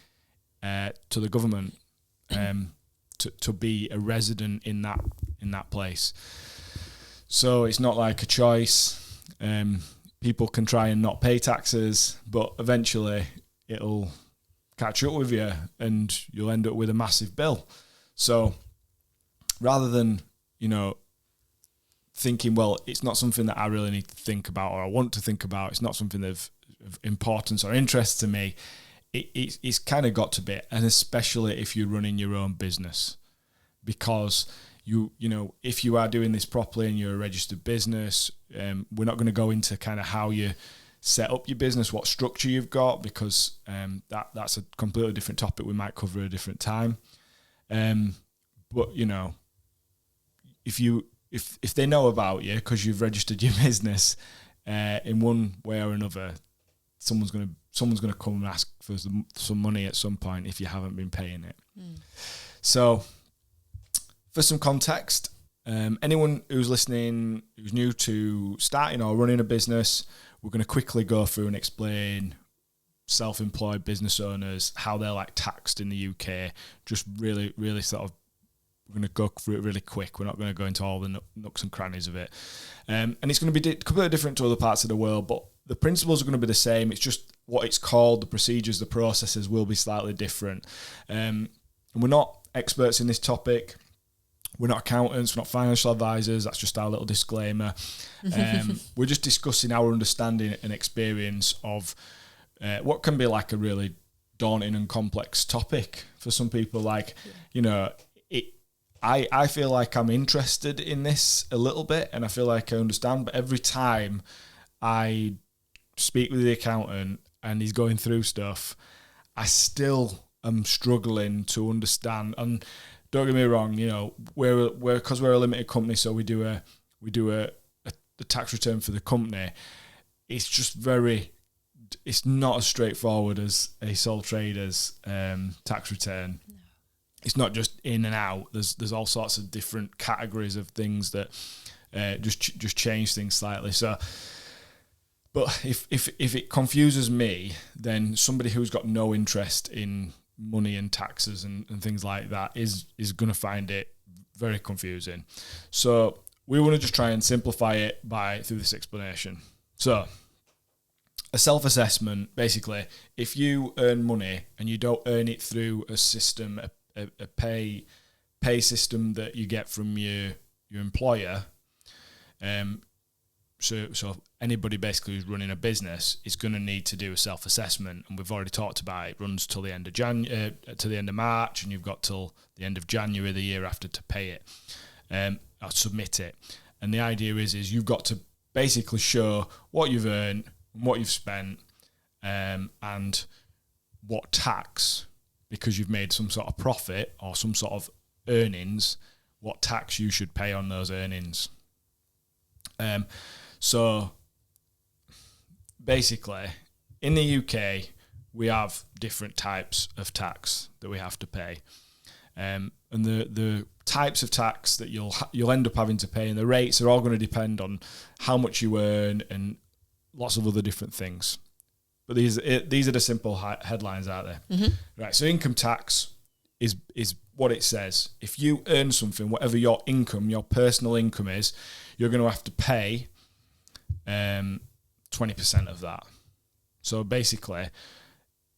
to the government to be a resident in that place. So it's not like a choice. People can try and not pay taxes, but eventually it'll catch up with you and you'll end up with a massive bill. So rather than, thinking, well, it's not something that I really need to think about or I want to think about, it's not something of importance or interest to me, it's kind of got to be, and especially if you're running your own business, because if you are doing this properly and you're a registered business, we're not going to go into kind of how you set up your business, what structure you've got, because that's a completely different topic we might cover at a different time. But if they know about you because you've registered your business in one way or another, someone's gonna come and ask for some money at some point if you haven't been paying it. So, for some context, anyone who's listening who's new to starting or running a business, we're going to quickly go through and explain self-employed business owners, how they're like taxed in the UK. Just really, really sort of, we're going to go through it really quick. We're not going to go into all the nooks and crannies of it. And it's going to be completely different to other parts of the world, but the principles are going to be the same. It's just what it's called, the procedures, the processes will be slightly different. And we're not experts in this topic. We're not accountants, we're not financial advisors. That's just our little disclaimer. We're just discussing our understanding and experience of what can be like a really daunting and complex topic for some people. Like, I feel like I'm interested in this a little bit and I feel like I understand, but every time I speak with the accountant and he's going through stuff, I still am struggling to understand. And don't get me wrong, we're because we're a limited company, so we do a tax return for the company. It's just it's not as straightforward as a sole trader's tax return. No. It's not just in and out. There's all sorts of different categories of things that just change things slightly. So, but if it confuses me, then somebody who's got no interest in money and taxes and things like that is going to find it very confusing. So we want to just try and simplify it through this explanation. So a self-assessment, basically, if you earn money and you don't earn it through a system, a pay system that you get from your employer, so anybody basically who's running a business is going to need to do a self-assessment, and we've already talked about it. Runs till the end of to the end of March, and you've got till the end of January the year after to pay it, or submit it. And the idea is you've got to basically show what you've earned, what you've spent, and what tax, because you've made some sort of profit or some sort of earnings, what tax you should pay on those earnings. So basically, in the UK, we have different types of tax that we have to pay. And the types of tax that you'll end up having to pay, and the rates are all going to depend on how much you earn and lots of other different things. But these are the simple headlines out there. Mm-hmm. Right, so income tax is what it says. If you earn something, whatever your income, your personal income is, you're going to have to pay 20% of that. So basically,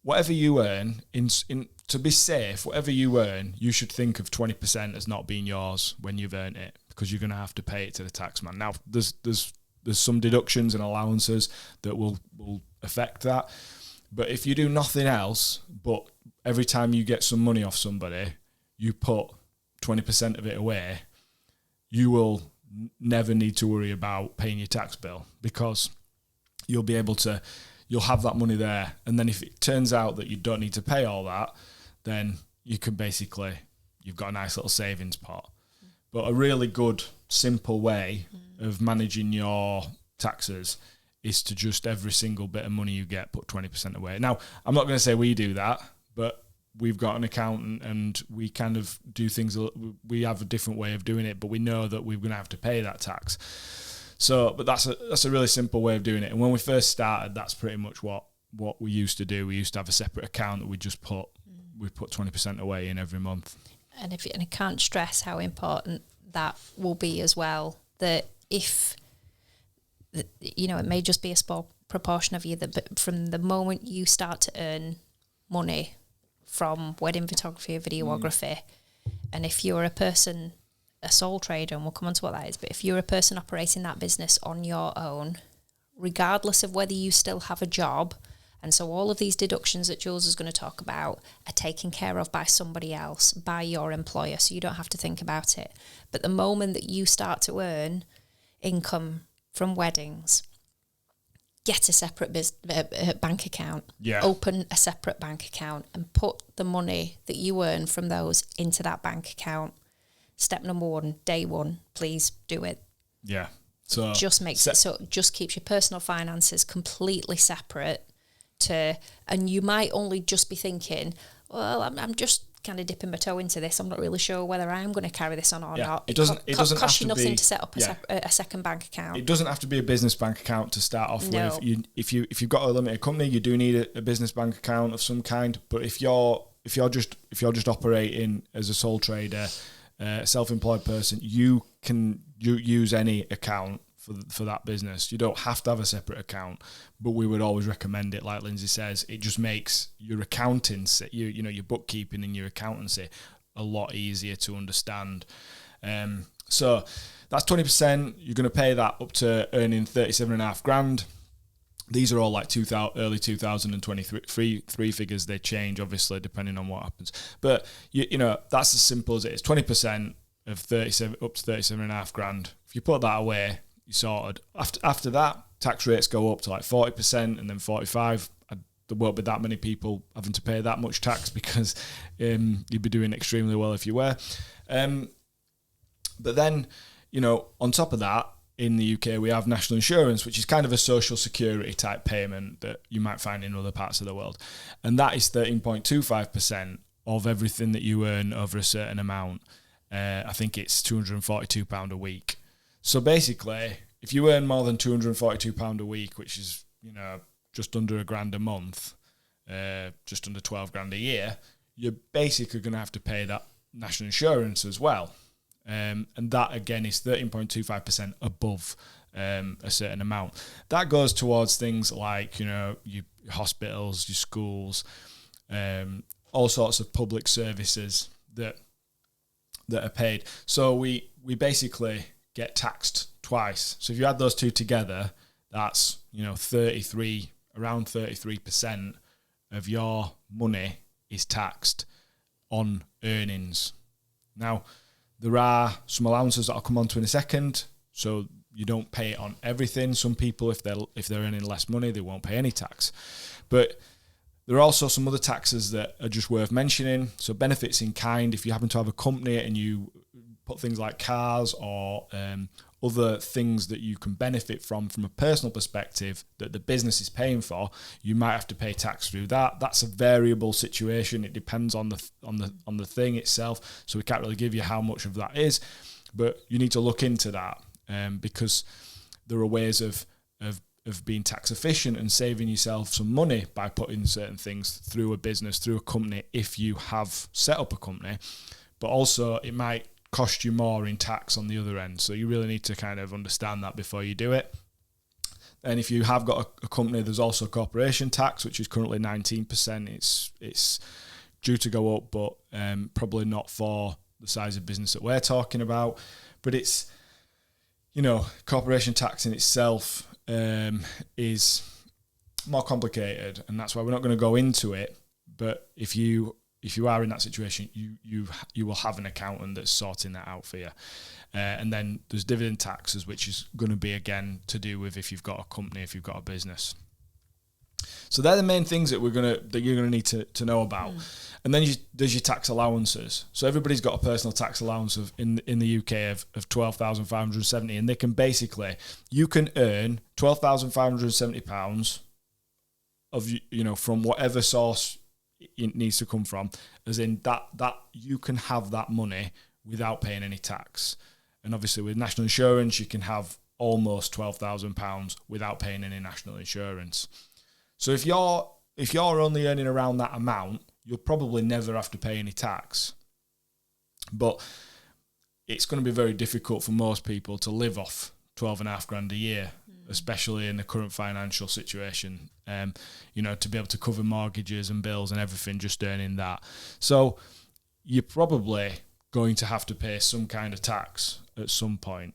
whatever you earn, in to be safe, whatever you earn, you should think of 20% as not being yours when you've earned it, because you're going to have to pay it to the taxman. Now, there's some deductions and allowances that will affect that. But if you do nothing else, but every time you get some money off somebody, you put 20% of it away, you will never need to worry about paying your tax bill, because you'll have that money there. And then if it turns out that you don't need to pay all that, then you can you've got a nice little savings pot. But a really good, simple way of managing your taxes is to just every single bit of money you get, put 20% away. Now, I'm not going to say we do that, but we've got an accountant and we kind of do things, we have a different way of doing it, but we know that we're going to have to pay that tax. So, but that's a really simple way of doing it. And when we first started, that's pretty much what we used to do. We used to have a separate account that we put 20% away in every month. And I can't stress how important that will be as well. That if, you know, it may just be a small proportion of you, but from the moment you start to earn money from wedding photography or videography, and if you're a sole trader, and we'll come on to what that is, but if you're a person operating that business on your own, regardless of whether you still have a job, and so all of these deductions that Jules is going to talk about are taken care of by somebody else, by your employer, so you don't have to think about it. But the moment that you start to earn income from weddings, get a separate bank account, open a separate bank account and put the money that you earn from those into that bank account. Step number 1, day 1, please do it. Yeah. So just makes it so it just keeps your personal finances completely separate and you might only just be thinking, well, I'm just kind of dipping my toe into this. I'm not really sure whether I'm going to carry this on or not. It doesn't cost you nothing to set up a second bank account. It doesn't have to be a business bank account to start off with. If you've got a limited company, you do need a business bank account of some kind. But if you're just operating as a sole trader, self-employed person, you can use any account for that business. You don't have to have a separate account, but we would always recommend it. Like Lindsay says, it just makes your accountancy, your bookkeeping and your accountancy a lot easier to understand. So that's 20%. You're going to pay that up to earning 37.5 grand. These are all like early 2023 figures. They change obviously depending on what happens, but you know that's as simple as it is. 20% of 37 up to 37.5 grand. If you put that away, you sorted. After that, tax rates go up to like 40% and then 45%. There won't be that many people having to pay that much tax because you'd be doing extremely well if you were. But then, you know, on top of that, in the UK, we have national insurance, which is kind of a social security type payment that you might find in other parts of the world. And that is 13.25% of everything that you earn over a certain amount. I think it's £242 a week. So basically, if you earn more than £242 a week, which is, you know, just under £1,000 a month, just under 12 grand a year, you're basically going to have to pay that national insurance as well. And that, again, is 13.25% above a certain amount. That goes towards things like, you know, your hospitals, your schools, all sorts of public services that are paid. So we basically get taxed twice. So if you add those two together, that's, you know, around 33% of your money is taxed on earnings. Now, there are some allowances that I'll come on to in a second, so you don't pay it on everything. Some people, if they're earning less money, they won't pay any tax. But there are also some other taxes that are just worth mentioning. So benefits in kind, if you happen to have a company and you put things like cars or other things that you can benefit from a personal perspective that the business is paying for, you might have to pay tax through that. That's a variable situation. It depends on the thing itself. So we can't really give you how much of that is, but you need to look into that because there are ways of being tax efficient and saving yourself some money by putting certain things through a business, through a company, if you have set up a company. But also it might cost you more in tax on the other end. So you really need to kind of understand that before you do it. And if you have got a company, there's also corporation tax, which is currently 19%. It's due to go up, but probably not for the size of business that we're talking about. But it's, you know, corporation tax in itself is more complicated, and that's why we're not going to go into it. But if you are in that situation, you will have an accountant that's sorting that out for you. And then there's dividend taxes, which is going to be, again, to do with if you've got a company, if you've got a business. So they're the main things that you're going to need to know about. And then there's your tax allowances. So everybody's got a personal tax allowance in the UK of £12,570, and they can basically, you can earn £12,570 of, you know, from whatever source it needs to come from, as in that you can have that money without paying any tax. And obviously with national insurance, you can have almost £12,000 without paying any national insurance. So if you're only earning around that amount, you'll probably never have to pay any tax. But it's going to be very difficult for most people to live off 12.5 grand a year, especially in the current financial situation, to be able to cover mortgages and bills and everything, just earning that. So you're probably going to have to pay some kind of tax at some point.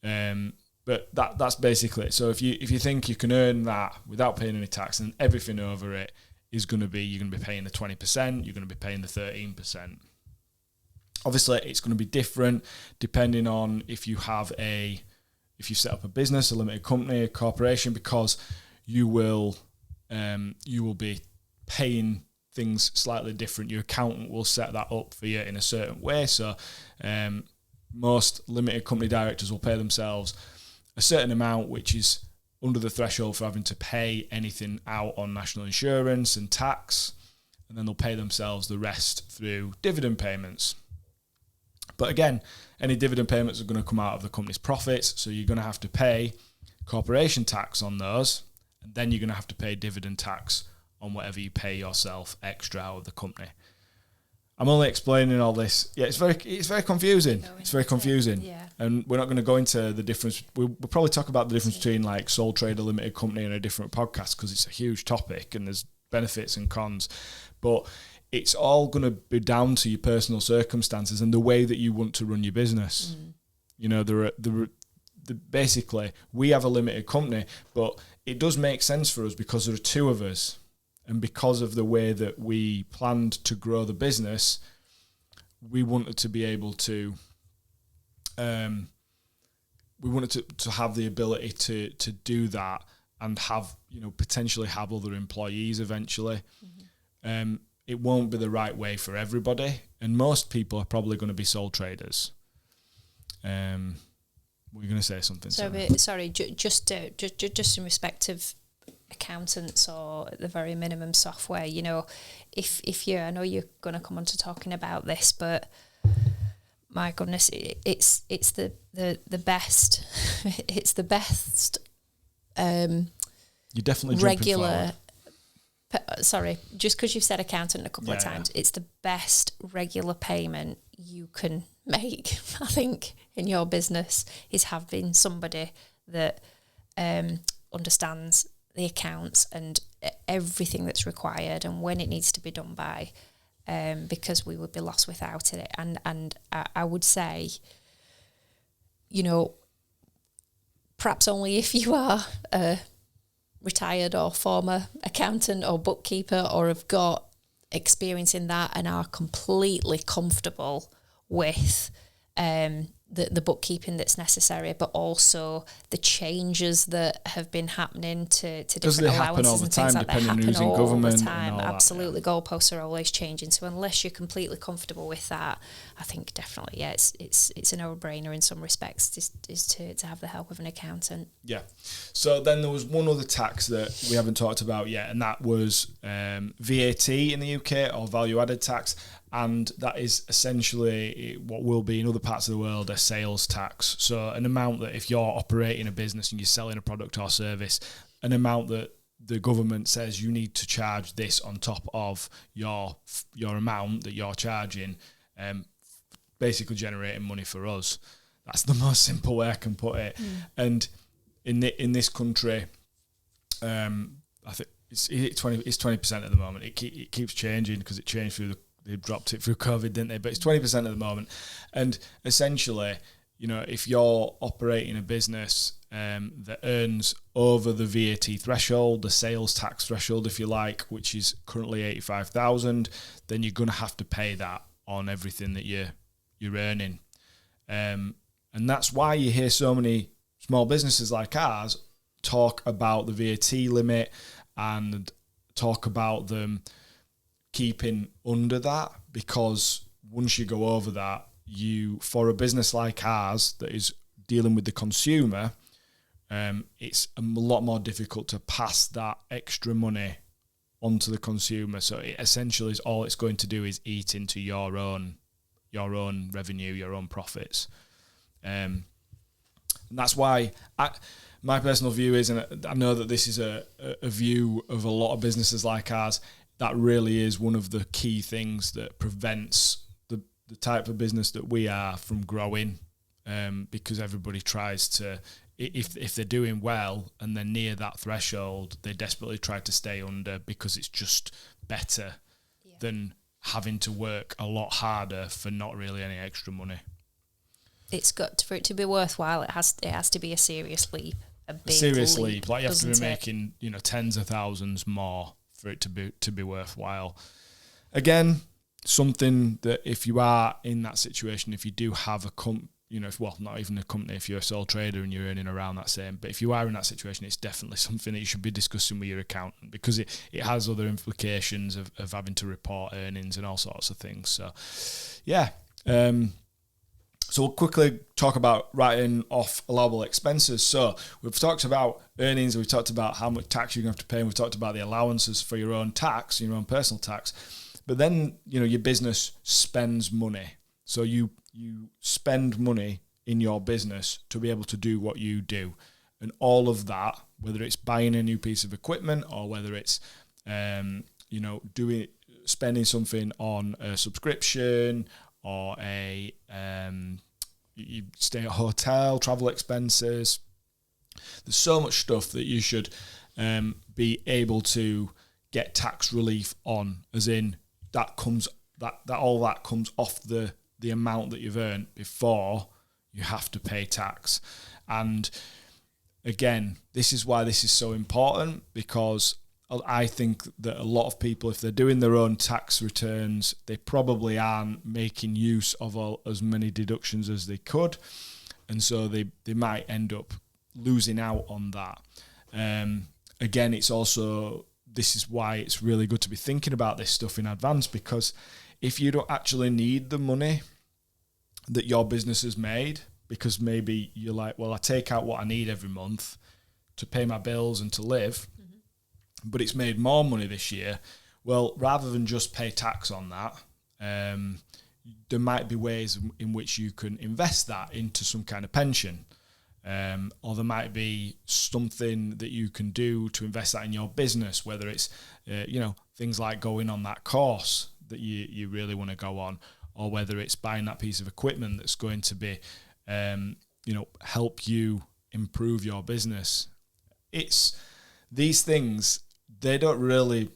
But that's basically it. So if you think you can earn that without paying any tax, and everything over it is going to be, you're going to be paying the 20%, you're going to be paying the 13%. Obviously, it's going to be different depending on if you set up a business, a limited company, a corporation, because you will be paying things slightly different. Your accountant will set that up for you in a certain way. So most limited company directors will pay themselves a certain amount, which is under the threshold for having to pay anything out on national insurance and tax, and then they'll pay themselves the rest through dividend payments. But again, any dividend payments are going to come out of the company's profits, so you're going to have to pay corporation tax on those, and then you're going to have to pay dividend tax on whatever you pay yourself extra out of the company. I'm only explaining all this. Yeah, it's very confusing. It's very confusing. Yeah. And we're not going to go into the difference. We'll probably talk about the difference between like sole trader, limited company in a different podcast, because it's a huge topic and there's benefits and cons. But it's all going to be down to your personal circumstances and the way that you want to run your business. Basically, we have a limited company, but it does make sense for us because there are two of us. And because of the way that we planned to grow the business, we wanted to be able to, to have the ability to do that and have, potentially have other employees eventually. Mm-hmm. It won't be the right way for everybody, and most people are probably going to be sole traders. Were you going to say something? Sorry, just in respect of accountants, or at the very minimum software, if you, I know you're going to come on to talking about this, but my goodness, it's the best, it's the best. You're definitely regular. Sorry, just because you've said accountant a couple of times, it's the best regular payment you can make, I think, in your business, is having somebody that understands the accounts and everything that's required and when it needs to be done by, because we would be lost without it. And I would say, perhaps only if you are a retired or former accountant or bookkeeper, or have got experience in that and are completely comfortable with the bookkeeping that's necessary, but also the changes that have been happening to different allowances and things like that happen all the time. Absolutely, goalposts are always changing. So unless you're completely comfortable with that, I think definitely, it's a no-brainer in some respects is to have the help of an accountant. Yeah. So then there was one other tax that we haven't talked about yet, and that was VAT in the UK, or value-added tax. And that is essentially what will be in other parts of the world a sales tax. So an amount that if you're operating a business and you're selling a product or service, an amount that the government says you need to charge this on top of your amount that you're charging, basically generating money for us. That's the most simple way I can put it. And in this country, I think it's 20% at the moment. It keeps changing because it changed through they dropped it through COVID, didn't they? But it's 20% at the moment. And essentially, if you're operating a business that earns over the VAT threshold, the sales tax threshold, if you like, which is currently 85,000, then you're going to have to pay that on everything that you're earning. And that's why you hear so many small businesses like ours talk about the VAT limit and talk about them keeping under that, because once you go over that, for a business like ours that is dealing with the consumer, it's a lot more difficult to pass that extra money onto the consumer. So it essentially is all it's going to do is eat into your own revenue, your own profits. And that's why my personal view is, and I know that this is a view of a lot of businesses like ours, that really is one of the key things that prevents the type of business that we are from growing, because everybody tries to, if they're doing well and they're near that threshold, they desperately try to stay under because it's just better than having to work a lot harder for not really any extra money. It's got for it to be worthwhile. It has to be a serious leap, a big serious leap. Like you have to be it? making tens of thousands more for it to be worthwhile. Again, something that if you are in that situation, if you do have a not even a company, if you're a sole trader and you're earning around that same, but if you are in that situation, it's definitely something that you should be discussing with your accountant, because it has other implications of having to report earnings and all sorts of things. So, yeah. So we'll quickly talk about writing off allowable expenses. So we've talked about earnings, we've talked about how much tax you're going to have to pay, and we've talked about the allowances for your own tax, your own personal tax. But then, your business spends money. So you spend money in your business to be able to do what you do. And all of that, whether it's buying a new piece of equipment or whether it's, spending something on a subscription or you stay at a hotel, travel expenses. There's so much stuff that you should be able to get tax relief on, as in that comes off the amount that you've earned before you have to pay tax. And again, this is why this is so important, because I think that a lot of people, if they're doing their own tax returns, they probably aren't making use of as many deductions as they could. And so they might end up losing out on that. Again, this is why it's really good to be thinking about this stuff in advance, because if you don't actually need the money that your business has made, because maybe you're like, well, I take out what I need every month to pay my bills and to live, but it's made more money this year. Well, rather than just pay tax on that, there might be ways in which you can invest that into some kind of pension. Or there might be something that you can do to invest that in your business, whether it's, things like going on that course that you really want to go on, or whether it's buying that piece of equipment that's going to be, help you improve your business. It's these things. They don't really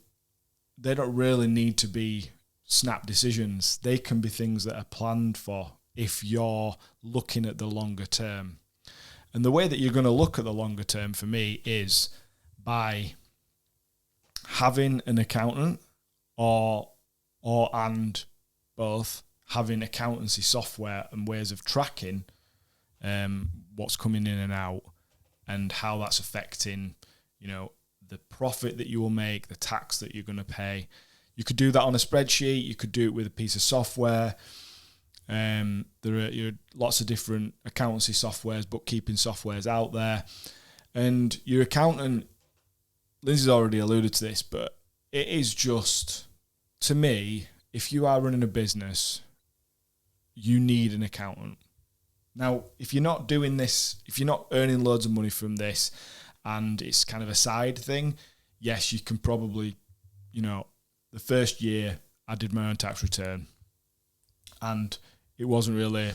need to be snap decisions. They can be things that are planned for if you're looking at the longer term. And the way that you're going to look at the longer term for me is by having an accountant and both having accountancy software and ways of tracking what's coming in and out and how that's affecting, the profit that you will make, the tax that you're going to pay. You could do that on a spreadsheet. You could do it with a piece of software. There are lots of different accountancy softwares, bookkeeping softwares out there. And your accountant, Lindsay's already alluded to this, but it is just, to me, if you are running a business, you need an accountant. Now, if you're not doing this, if you're not earning loads of money from this, and it's kind of a side thing, yes, you can probably, the first year I did my own tax return, and there wasn't really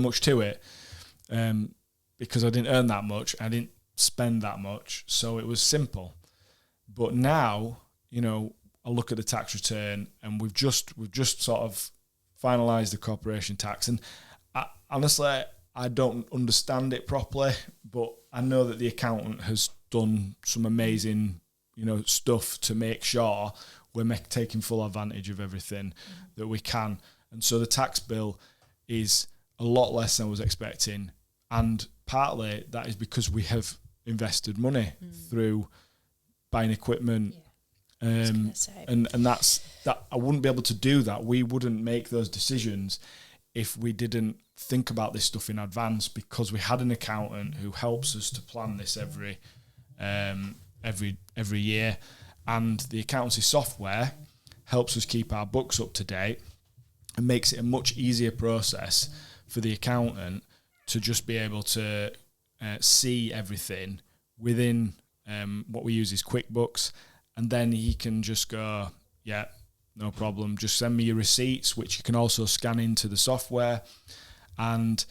much to it, because I didn't earn that much, I didn't spend that much, so it was simple. But now, I look at the tax return, and we've just sort of finalised the corporation tax, and honestly, I don't understand it properly, but I know that the accountant has done some amazing, stuff to make sure we're taking full advantage of everything that we can. And so the tax bill is a lot less than I was expecting. And partly that is because we have invested money through buying equipment. And that's that. I wouldn't be able to do that. We wouldn't make those decisions if we didn't think about this stuff in advance, because we had an accountant who helps us to plan this every year. and the accountancy software helps us keep our books up to date and makes it a much easier process for the accountant to just be able to see everything within what we use is QuickBooks, and then he can just go, yeah, no problem, just send me your receipts, which you can also scan into the software, and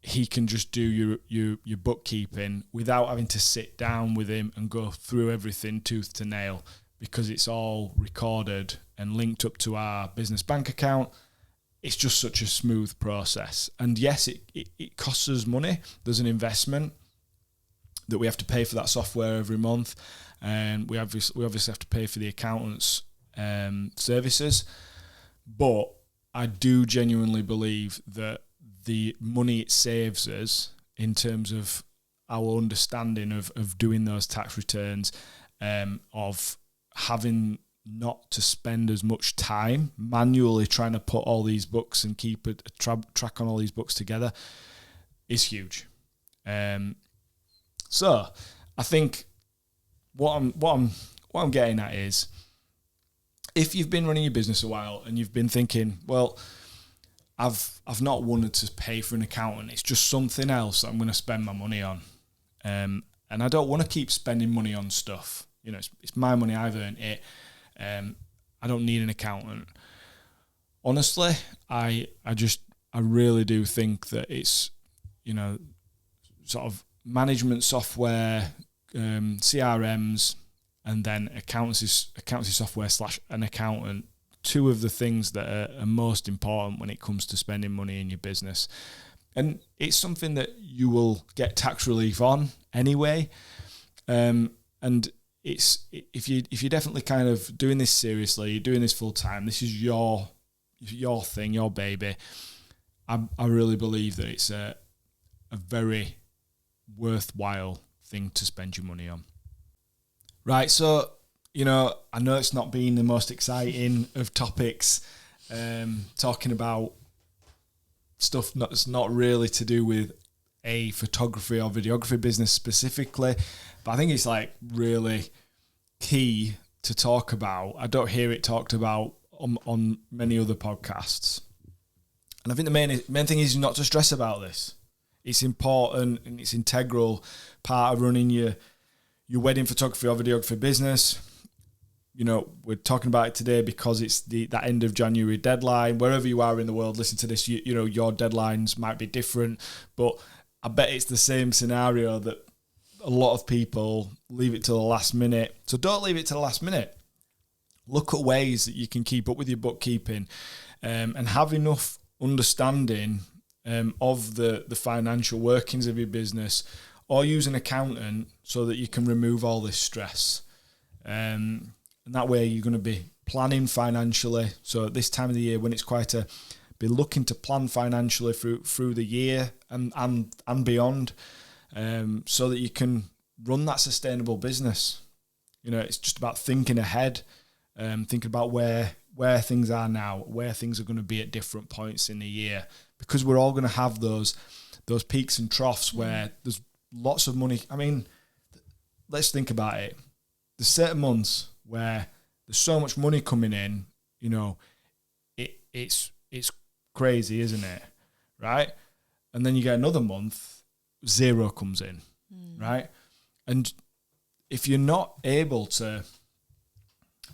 he can just do your bookkeeping without having to sit down with him and go through everything tooth to nail, because it's all recorded and linked up to our business bank account. It's just such a smooth process. And yes, it costs us money. There's an investment that we have to pay for that software every month, and we obviously have to pay for the accountant's services. But I do genuinely believe that the money it saves us in terms of our understanding of doing those tax returns, of having not to spend as much time manually trying to put all these books and keep a track on all these books together, is huge. So I think what I'm getting at is, if you've been running your business a while and you've been thinking, well, I've not wanted to pay for an accountant, it's just something else I'm going to spend my money on, and I don't want to keep spending money on stuff. You know, it's my money, I've earned it. I don't need an accountant. Honestly, I really do think that it's, you know, sort of management software, CRMs, and then accountancy software / an accountant, two of the things that are most important when it comes to spending money in your business. And it's something that you will get tax relief on anyway. And it's, if you're definitely kind of doing this seriously, you're doing this full time, this is your thing, your baby, I really believe that it's a very worthwhile thing to spend your money on. Right, so, you know, I know it's not been the most exciting of topics, talking about stuff that's not really to do with a photography or videography business specifically, but I think it's like really key to talk about. I don't hear it talked about on many other podcasts, and I think the main thing is not to stress about this. It's important and it's integral part of running your wedding photography or videography business. You know, we're talking about it today because it's that end of January deadline. Wherever you are in the world, listen to this, you know, your deadlines might be different, but I bet it's the same scenario that a lot of people leave it to the last minute. So don't leave it to the last minute. Look at ways that you can keep up with your bookkeeping, and have enough understanding of the financial workings of your business, or use an accountant so that you can remove all this stress. And that way you're going to be planning financially. So at this time of the year, when it's quieter, be looking to plan financially through the year and beyond, so that you can run that sustainable business. You know, it's just about thinking ahead, thinking about where things are now, where things are going to be at different points in the year, because we're all going to have those peaks and troughs where there's lots of money. I mean, let's think about it. There's certain months where there's so much money coming in, you know, it's crazy, isn't it? Right? And then you get another month, zero comes in, right? And if you're not able to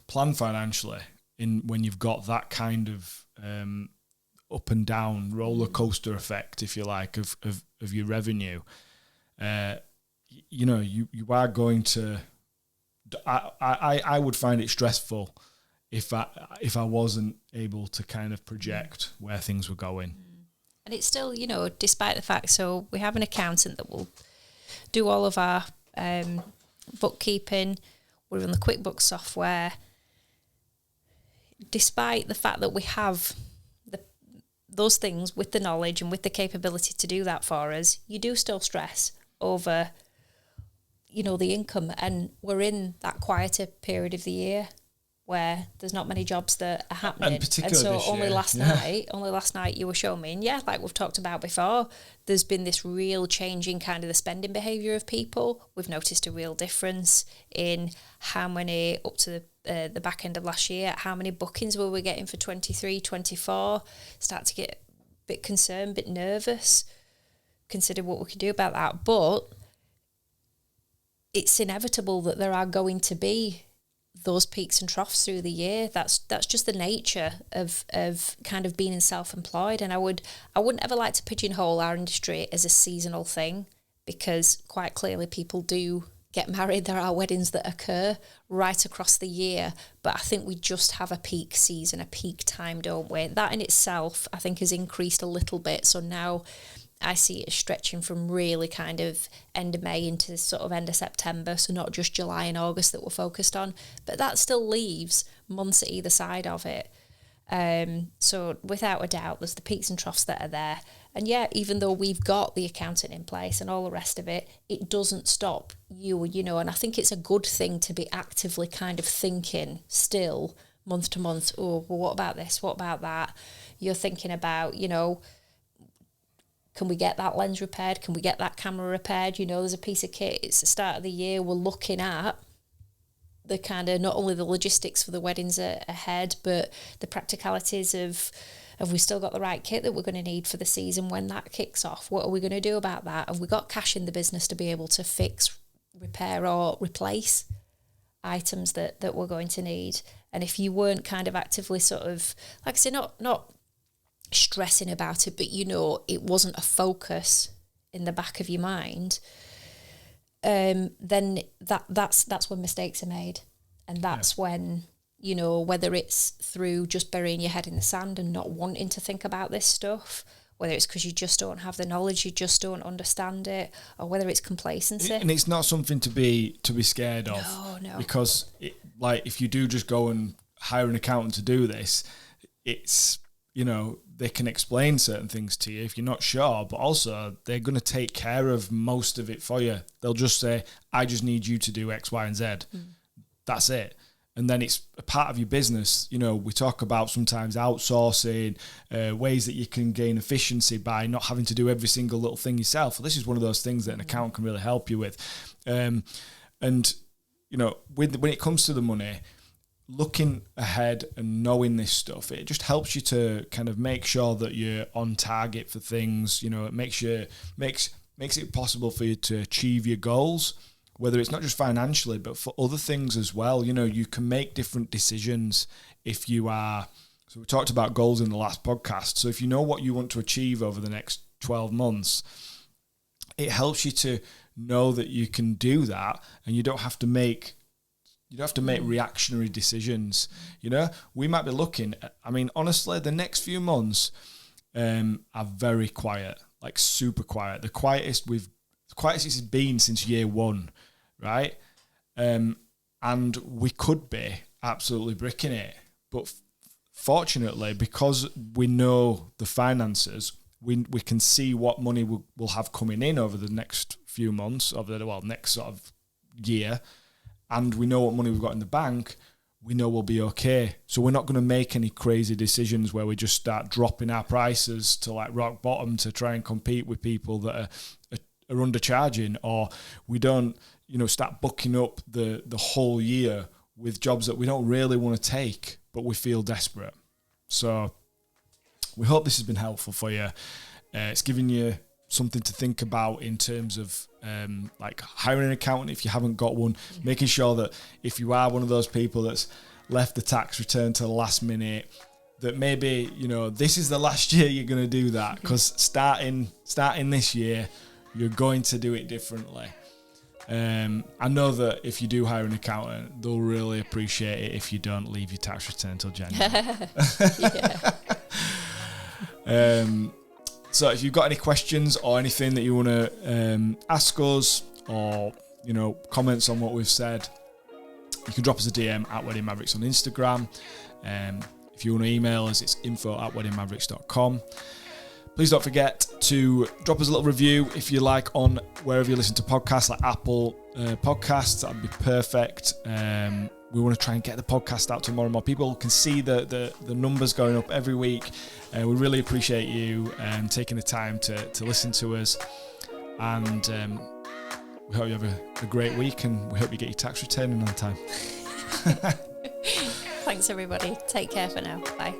plan financially when you've got that kind of up and down roller coaster effect, if you like, of your revenue, you know, you are going to. I would find it stressful if I wasn't able to kind of project where things were going. And it's still, you know, despite the fact, so we have an accountant that will do all of our bookkeeping. We're on the QuickBooks software. Despite the fact that we have those things with the knowledge and with the capability to do that for us, you do still stress over, you know, the income, and we're in that quieter period of the year. where there's not many jobs that are happening. And particularly so this only year. last night you were showing me, and like we've talked about before, there's been this real change in kind of the spending behaviour of people. We've noticed a real difference in how many, up to the back end of last year, how many bookings were we getting for 23, 24. Start to get a bit concerned, a bit nervous, consider what we can do about that. But it's inevitable that there are going to be those peaks and troughs through the year. That's just the nature of kind of being self-employed. And I wouldn't ever like to pigeonhole our industry as a seasonal thing, because quite clearly people do get married. There are weddings that occur right across the year, but I think we just have a peak season, a peak time, don't we? That in itself, I think, has increased a little bit. So now I see it stretching from really kind of end of May into sort of end of September, so not just July and August that we're focused on, but that still leaves months at either side of it. So without a doubt, there's the peaks and troughs that are there. And yeah, even though we've got the accountant in place and all the rest of it, it doesn't stop you, and I think it's a good thing to be actively kind of thinking still month to month, oh, well, what about this? What about that? You're thinking about, can we get that lens repaired? Can we get that camera repaired? There's a piece of kit. It's the start of the year. We're looking at the kind of not only the logistics for the weddings ahead, but the practicalities of, have we still got the right kit that we're going to need for the season when that kicks off? What are we going to do about that? Have we got cash in the business to be able to fix, repair or replace items that we're going to need? And if you weren't kind of actively sort of, like I say, not stressing about it, but it wasn't a focus in the back of your mind, then that's when mistakes are made. And that's when, whether it's through just burying your head in the sand and not wanting to think about this stuff, whether it's because you just don't have the knowledge, you just don't understand it, or whether it's complacency. And it's not something to be scared of. No. Because if you do just go and hire an accountant to do this, it's, they can explain certain things to you if you're not sure, but also they're going to take care of most of it for you. They'll just say, I just need you to do X, Y, and Z. That's it. And then it's a part of your business. We talk about sometimes outsourcing, ways that you can gain efficiency by not having to do every single little thing yourself. Well, this is one of those things that an accountant can really help you with. And when it comes to the money, looking ahead and knowing this stuff, it just helps you to kind of make sure that you're on target for things. It makes it possible for you to achieve your goals, whether it's not just financially, but for other things as well. You can make different decisions if you are. So we talked about goals in the last podcast. So if you know what you want to achieve over the next 12 months, it helps you to know that you can do that, and you don't have to make reactionary decisions. We might be looking at, honestly, the next few months are very quiet, like super quiet. The quietest it's been since year one, right? And we could be absolutely bricking it. But fortunately, because we know the finances, we can see what money we'll have coming in over the next few months, next sort of year. And we know what money we've got in the bank, we know we'll be okay. So we're not going to make any crazy decisions where we just start dropping our prices to like rock bottom to try and compete with people that are undercharging, or we don't, start booking up the whole year with jobs that we don't really want to take, but we feel desperate. So we hope this has been helpful for you. It's giving you something to think about in terms of hiring an accountant if you haven't got one, making sure that if you are one of those people that's left the tax return to the last minute, that maybe this is the last year you're going to do that, because starting this year you're going to do it differently. I know that if you do hire an accountant, they'll really appreciate it if you don't leave your tax return until January. So if you've got any questions or anything that you want to ask us, or comments on what we've said, you can drop us a DM at Wedding Mavericks on Instagram. If you want to email us, it's info@weddingmavericks.com. Please don't forget to drop us a little review if you like on wherever you listen to podcasts, like Apple Podcasts. That'd be perfect. we want to try and get the podcast out to more and more people. Can see the numbers going up every week. We really appreciate you taking the time to listen to us, and we hope you have a great week, and we hope you get your tax return in on time. Thanks everybody. Take care for now. Bye.